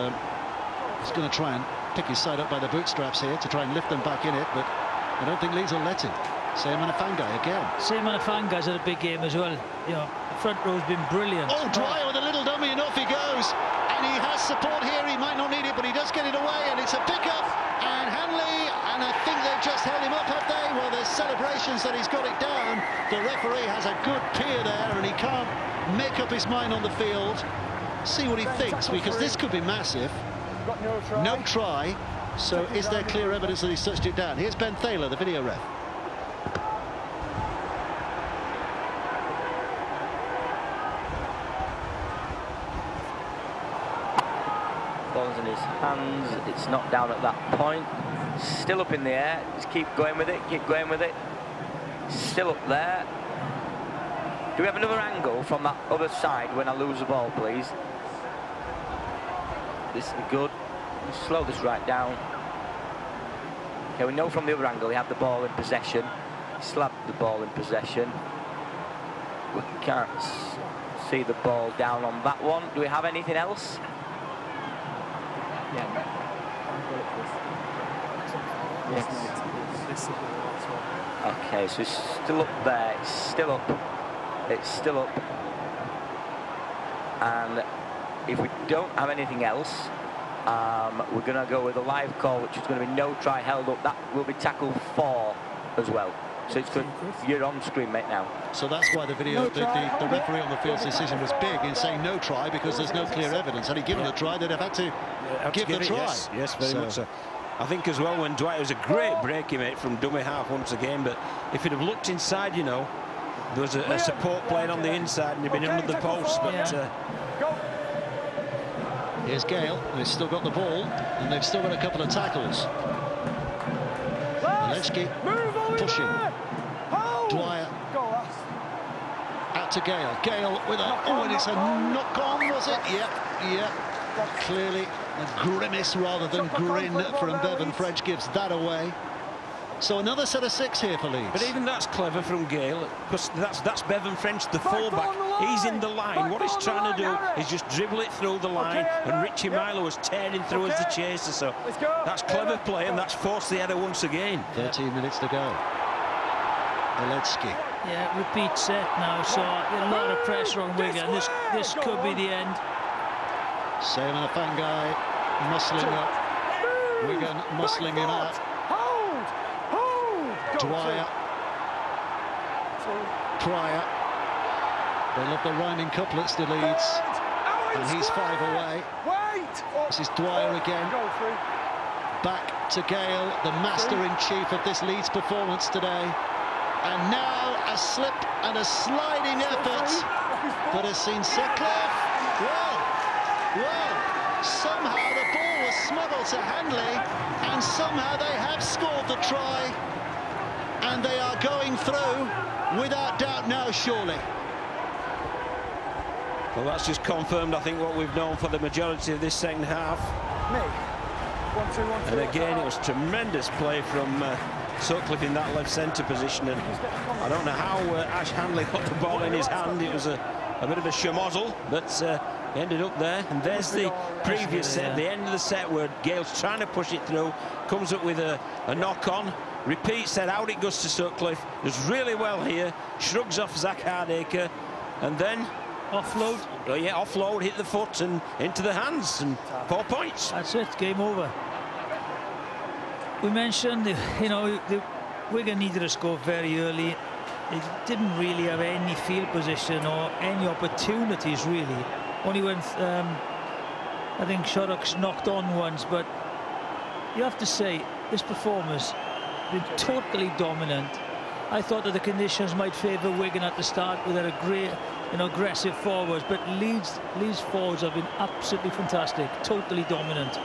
going to try and pick his side up by the bootstraps here to try and lift them back in it, but I don't think Leeds will let him. Sam Manafangai again. Sam Manafangai's had a big game as well. You know, the front row's been brilliant. Oh, Dwyer with a little dummy, and off he goes. And he has support here. He might not need it, but he does get it away, and it's a pick-up. And Hanley, and I think they've just held him up, have they? Well, there's celebrations that he's got it down. The referee has a good peer there, and he can't make up his mind on the field. See what he thinks, because this could be massive. No try. So is there clear evidence that he's touched it down? Here's Ben Thaler, the video ref. Ball's in his hands. It's not down at that point. Still up in the air. Just keep going with it. Keep going with it. Still up there. Do we have another angle from that other side when I lose the ball, please? This is good. Slow this right down. Okay, we know from the other angle he had the ball in possession. He slapped the ball in possession. We can't see the ball down on that one. Do we have anything else? Yeah. Okay, so it's still up there. It's still up. It's still up. And if we don't have anything else, we're going to go with a live call, which is going to be no try held up. That will be tackle 4 as well. So it's good. You're on screen, mate, now. So that's why the video, the referee on the field's decision was big in saying no try, because there's no clear evidence. Had he given a try, they'd have had to give the try. Yes, very much so. I think as well when Dwight was a great break he made from dummy half once again, but if he'd have looked inside, you know, there was a support playing on the inside and he'd been under the post, but here's Gale, they've still got the ball and they've still got a couple of tackles. Leeds pushing. Dwyer out to Gale. Gale with a, oh, and it's a knock on, was it? Yep. Clearly a grimace rather than grin from Bevan French gives that away. So another set of 6 here for Leeds. But even that's clever from Gale, because that's Bevan French, the fullback. He's in the line. What he's trying to do is just dribble it through the line, and Richie Milo was tearing through as the chaser. So that's clever play, and that's forced the header once again. 13 minutes to go. Oledzki. Yeah, repeat set now, so a lot of pressure on Wigan. This could be the end. Sam Manafangai muscling up. Wigan muscling him out. Dwyer. Pryor. They love the rhyming couplets to Leeds. And he's 5 away. This is Dwyer again. back to Gale, the master-in-chief of this Leeds performance today. And now a slip and a sliding effort that has seen Sutcliffe. Well, somehow the ball was smuggled to Handley, and somehow they have scored the try, and they are going through without doubt now, surely. Well, that's just confirmed, I think, what we've known for the majority of this second half. And again, it was tremendous play from Sutcliffe in that left centre position, and I don't know how Ash Handley got the ball in his hand. It was a bit of a schmozzle, but he ended up there. And there's the previous set, the end of the set, where Gale's trying to push it through, comes up with a knock-on, repeats that, out it goes to Sutcliffe, does really well here, shrugs off Zach Hardacre, and then offload. Oh yeah, offload, hit the foot and into the hands, and 4 points. That's it, game over. We mentioned, the Wigan needed a score very early. They didn't really have any field position or any opportunities, really. Only when I think Shorrock's knocked on once, but you have to say, this performance been totally dominant. I thought that the conditions might favour Wigan at the start with a great, aggressive forwards, but Leeds forwards have been absolutely fantastic, totally dominant.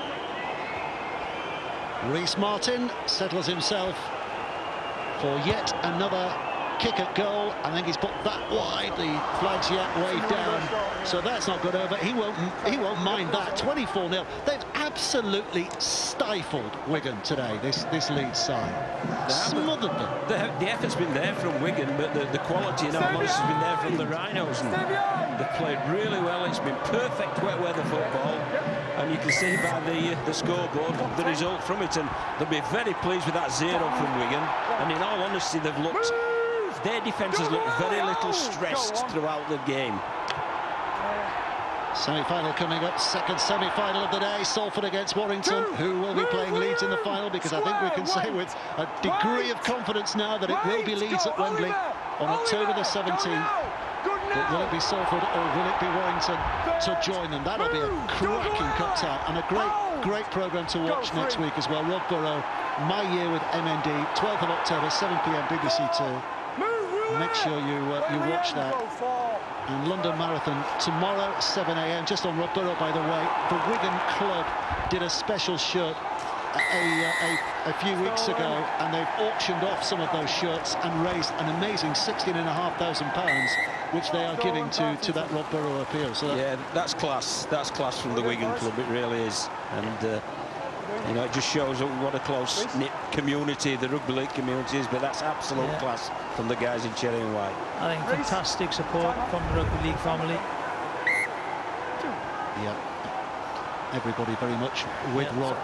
Reece Martin settles himself for yet another kick at goal. I think he's put that wide. The flag's yet waved down, so that's not good over. He won't mind that. 24-0. They've absolutely stifled Wigan today. This Leeds side smothered them. The effort's been there from Wigan, but the quality in our has been there from the Rhinos, and they've played really well. It's been perfect wet weather football, and you can see by the scoreboard the result from it, and they'll be very pleased with that 0 from Wigan. And in all honesty, they've looked. Their defence has looked very little stressed throughout the game. Semi-final coming up, second semi-final of the day, Salford against Warrington, who will be playing Leeds in the final, because I think we can say with a degree of confidence now that it will be Leeds at Wembley on October the 17th. But will it be Salford or will it be Warrington to join them? That'll be a cracking cup tie, and a great programme to watch next week as well. Rob Burrow, My Year with MND, 12th of October, 7 p.m. BBC 2. Make sure you watch that. And London Marathon tomorrow, 7 a.m. Just on Rob Burrow, by the way, the Wigan club did a special shirt a few weeks ago, and they've auctioned off some of those shirts and raised an amazing £16,500, which they are giving to that Rob Burrow appeal. So yeah, that's class. That's class from the Wigan club. It really is. And it just shows what a close-knit community the rugby league community is, but that's absolute class from the guys in cherry and white. I think fantastic support from the rugby league family. Yeah, everybody very much with Rob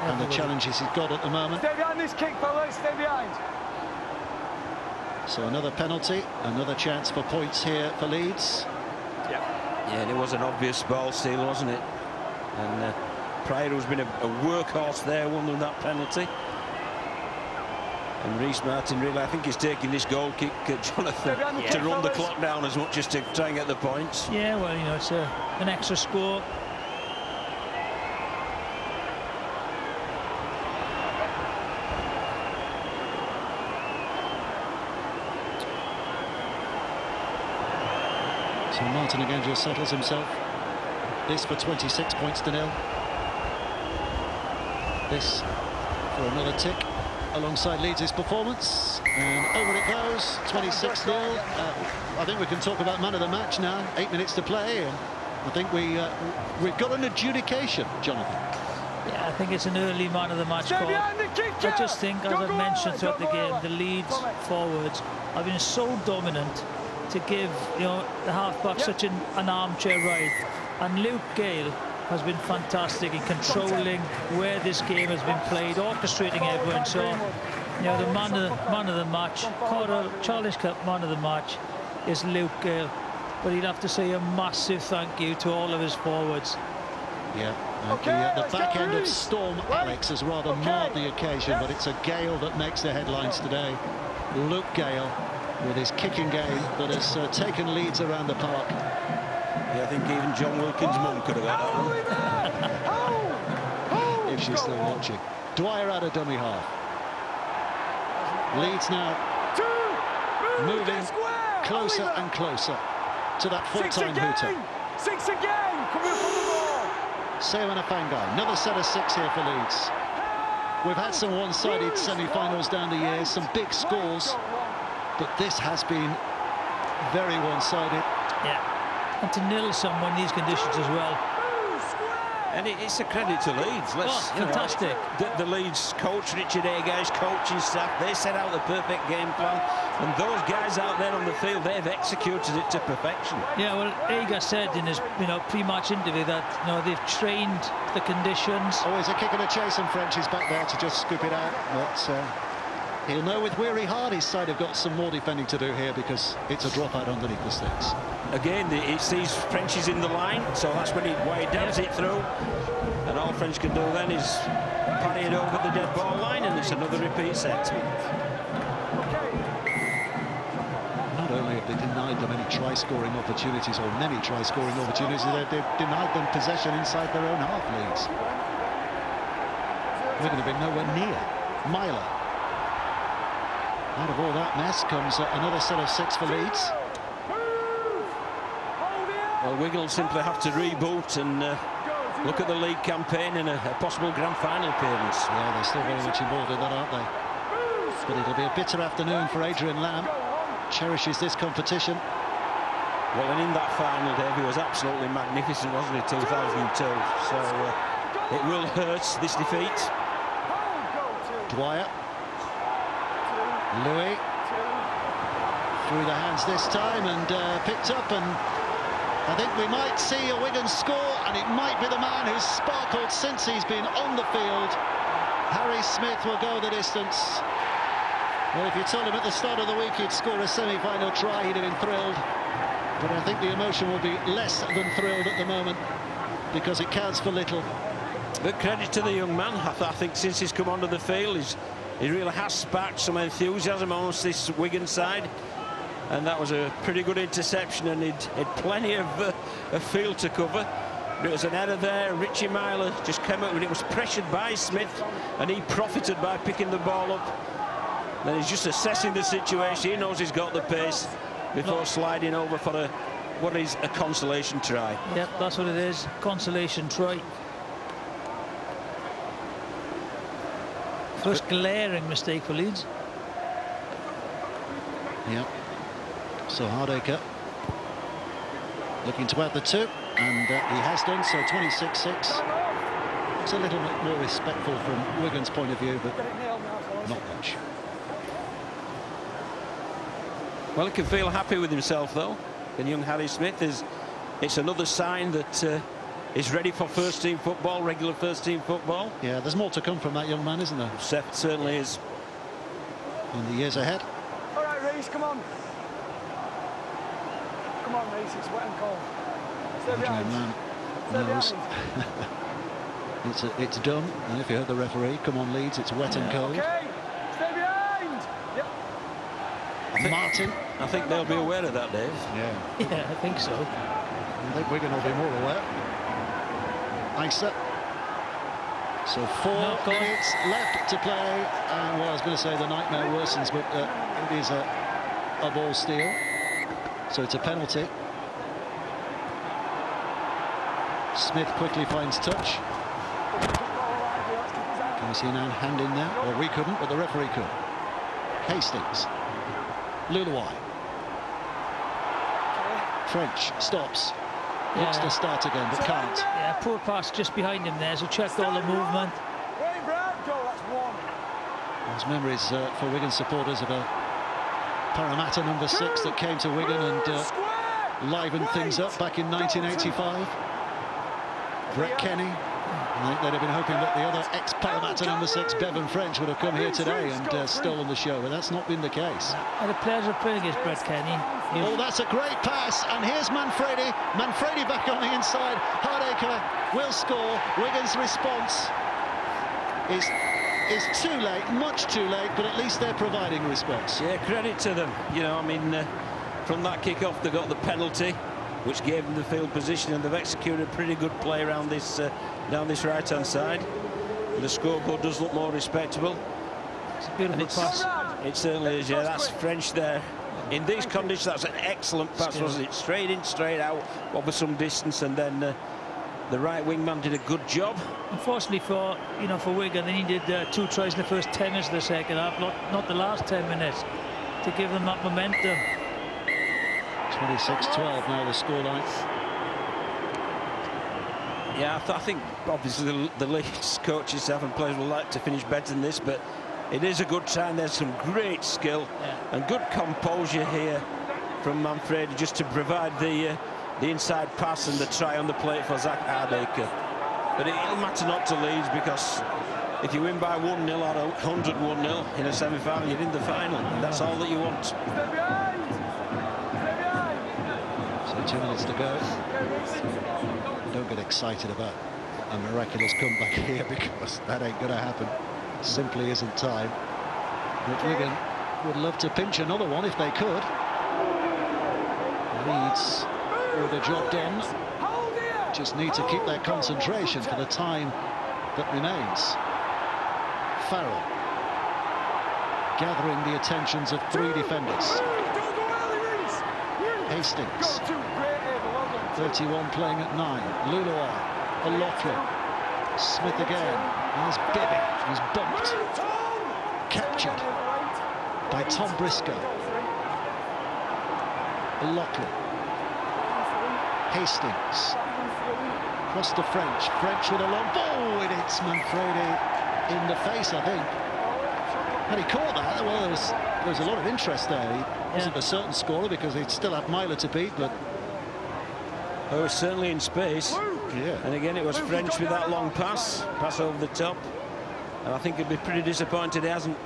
and the challenges he's got at the moment. Stay behind this kick, fellas, stay behind. So another penalty, another chance for points here for Leeds. Yeah, and it was an obvious ball steal, wasn't it? And Pryor, who's been a workhorse there, won them that penalty. And Reece Martin, really, I think he's taking this goal kick, Jonathan, to run the clock down as much as to try and get the points. Yeah, well, it's an extra score. So Martin again just settles himself. This for 26 points to 0. This for another tick alongside Leeds' performance, and over it goes, 26-0. I think we can talk about man of the match now. 8 minutes to play, and I think we've got an adjudication, Jonathan. Yeah, I think it's an early man of the match call. I just think, as I've mentioned throughout the game, the Leeds forwards have been so dominant to give the half-back such an armchair ride, and Luke Gale has been fantastic in controlling where this game has been played, orchestrating everyone. So, the man of the match, Challenge Cup man of the match, is Luke Gale. But he'd have to say a massive thank you to all of his forwards. Yeah, the back end of Storm Alex has rather marred the occasion, but it's a Gale that makes the headlines today. Luke Gale with his kicking game that has taken Leeds around the park. Yeah, I think even John Wilkins' mum could have got that one. if she's still watching. Dwyer out of dummy half. Leeds now moving closer and closer to that full-time hooter. 6 again, coming up on the ball. Sewan Afangai, another set of 6 here for Leeds. We've had some one-sided semi-finals down the years, some big scores, but this has been very one-sided. Yeah, and to nil someone in these conditions as well. And it's a credit to Leeds. Fantastic. The Leeds coach, Richard Agai's coaching staff, they set out the perfect game plan, and those guys out there on the field, they've executed it to perfection. Yeah, well, Agai said in his pre-match interview that they've trained the conditions. Always a kick and a chase, and French is back there to just scoop it out. But he'll know with Weary Hard his side have got some more defending to do here, because it's a dropout underneath the sticks. Again, it sees French is in the line, so that's when he dabs it through, and all French can do then is parry it over the dead ball line, and it's another repeat set. Not only have they denied them any try-scoring opportunities, or many try-scoring opportunities, they've denied them possession inside their own half, Leeds. We're going to be nowhere near. Myler. Out of all that mess comes another set of 6 for Leeds. Well, Wigan will simply have to reboot and look at the league campaign and a possible grand final appearance. Yeah, they're still very much involved in that, aren't they? But it'll be a bitter afternoon for Adrian Lamb. Cherishes this competition. Well, and in that final, Dave, he was absolutely magnificent, wasn't he, 2002? So it will hurt, this defeat. Dwyer. Louis. Through the hands this time and picked up, and I think we might see a Wigan score, and it might be the man who's sparkled since he's been on the field. Harry Smith will go the distance. Well, if you told him at the start of the week he'd score a semi-final try, he'd have been thrilled. But I think the emotion will be less than thrilled at the moment, because it counts for little. But credit to the young man. I think since he's come onto the field, he really has sparked some enthusiasm amongst this Wigan side. And that was a pretty good interception, and he'd plenty of field to cover. There was an error there. Richie Myler just came up when it was pressured by Smith, and he profited by picking the ball up. Then he's just assessing the situation. He knows he's got the pace before sliding over for what is a consolation try. Yep, that's what it is. Consolation try. First glaring mistake for Leeds. Yep. So Hardacre looking to add the 2, and he has done so. 26-6. It's a little bit more respectful from Wigan's point of view, but not much. Well, he can feel happy with himself, though. And young Harry Smith it's another sign that he's ready for first-team football, regular first-team football. Yeah, there's more to come from that young man, isn't there? Certainly is. In the years ahead. All right, Reece, come on. Come on, Reece, it's wet and cold. Stay behind. Knows it's done, and if you heard the referee, come on Leeds, it's wet and cold. Okay, stay behind. Yep. Martin. I think they'll be aware of that, Dave. Yeah, I think so. I think Wigan will be more aware. Isa. So 4 minutes left to play, and well, I was going to say the nightmare worsens, but it is a ball steal, so it's a penalty. Smith quickly finds touch. Can we see an hand in there? Well, we couldn't, but the referee could. Hastings. Luluai. French stops. Looks to start again, but can't. Yeah, poor pass just behind him there, so checked all the movement. There's memories for Wigan supporters of a Parramatta number 6 that came to Wigan and livened things up back in 1985. Brett Kenny. I think they'd have been hoping that the other ex-Parramatta number 6, Bevan French, would have come here today and stolen the show, but that's not been the case. I had the pleasure of playing against Brett Kenny. Oh, that's a great pass, and here's Manfredi. Manfredi back on the inside. Hardacre will score. Wigan's response is too late, much too late, but at least they're providing a response. Yeah, credit to them. You know, I mean, from that kick-off, they got the penalty, which gave them the field position, and they've executed a pretty good play around this down this right-hand side. The scoreboard does look more respectable. It's a beautiful pass. It certainly is, yeah. That's French there. In these conditions, that's an excellent pass, wasn't it? Straight in, straight out, over some distance, and then the right wing man did a good job. Unfortunately for Wigan, they needed 2 tries in the first 10 minutes of the second half, not the last 10 minutes, to give them that momentum. 26-12 now the scoreline. Yeah, I think obviously the Leeds coaches, staff and players will like to finish better than this, but it is a good sign. There's some great skill and good composure here from Manfredi, just to provide the inside pass and the try on the plate for Zach Hardacre. But it'll matter not to Leeds, because if you win by 1-0 or 100-1-0 in a semi-final, you're in the final, and that's all that you want. So 2 minutes to go. Don't get excited about a miraculous comeback here, because that ain't going to happen. Simply isn't time. But Wigan would love to pinch another one if they could. Leeds with the job done. Just need to keep their concentration for the time that remains. Farrell gathering the attentions of 3 defenders. Hastings, 31 playing at 9. Luluai, O'Loughlin, Smith again. There's Bibby, who's bumped. Captured by Tom Briscoe. O'Loughlin. Hastings. Across to French. French with a long ball. It hits Manfredi in the face, I think. Had he caught that, well, there was a lot of interest there. He wasn't a certain scorer, because he'd still have Myler to beat, but... Oh, was certainly in space. Yeah. And again, it was French with that long pass over the top. And I think he'd be pretty disappointed he hasn't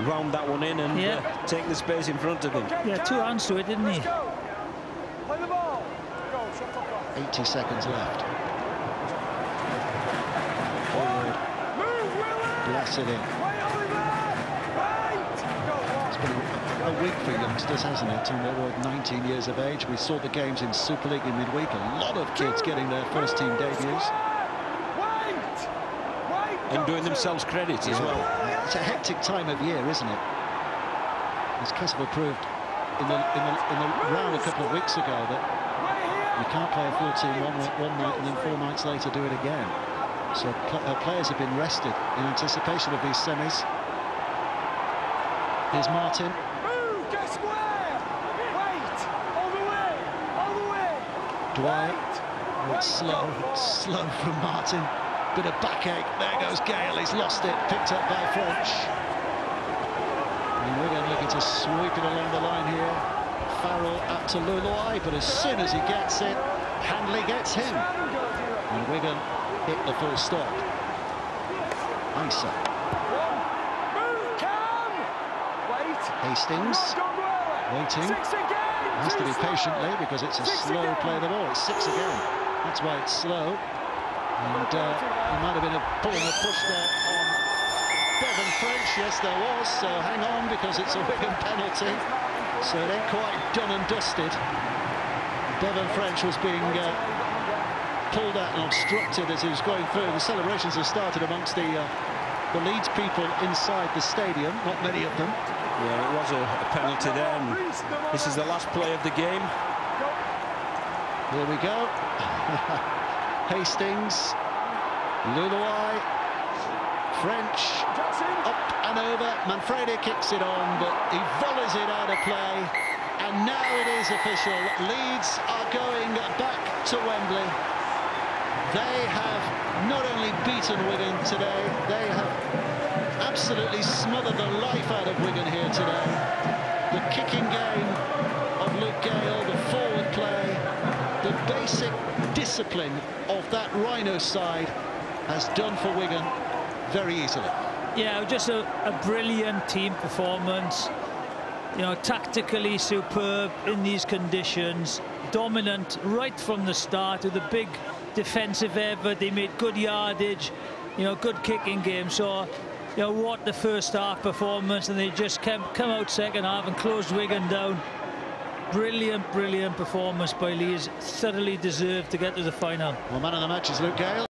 wound that one in and taken the space in front of him. Yeah, 2 hands to it, didn't he? 80 seconds left. Forward. Blessed in. It's been a week for youngsters, hasn't it? And they were 19 years of age. We saw the games in Super League in midweek. A lot of kids getting their first team debuts. And doing themselves credit as well. It's a hectic time of year, isn't it? As Kosovo proved in the round a couple of weeks ago, that you can't play a full team one night and then 4 nights later do it again. So players have been rested in anticipation of these semis. Here's Martin. Dwight. Oh, it's slow from Martin. Bit of backache. There goes Gale. He's lost it. Picked up by French. And Wigan looking to sweep it along the line here. Farrell up to Luluai, but as soon as he gets it, Handley gets him. And Wigan hit the full stop. Isa. Hastings. Waiting. Has to be patiently, because it's a slow play of the ball. It's 6 again. That's why it's slow. And there might have been a pull and a push there on Bevan French. Yes, there was. So hang on, because it's a Wigan penalty. So it ain't quite done and dusted. Bevan French was being pulled out and obstructed as he was going through. The celebrations have started amongst the Leeds people inside the stadium. Not many of them. Yeah, it was a penalty there, and this is the last play of the game. Here we go. Hastings, Luluai, French, up and over. Manfredi kicks it on, but he volleys it out of play. And now it is official. Leeds are going back to Wembley. They have not only beaten Wigan today, they have absolutely smothered the life out of Wigan here today. The kicking game of Luke Gale, the forward play, the basic discipline of that Rhino side has done for Wigan very easily. Yeah, just a brilliant team performance. You know, tactically superb in these conditions, dominant right from the start with a big defensive effort. They made good yardage, you know, good kicking game. So, you know, what the first half performance, and they just come out second half and closed Wigan down. Brilliant, brilliant performance by Leeds. Thoroughly deserved to get to the final. Well, man of the match is Luke Gale.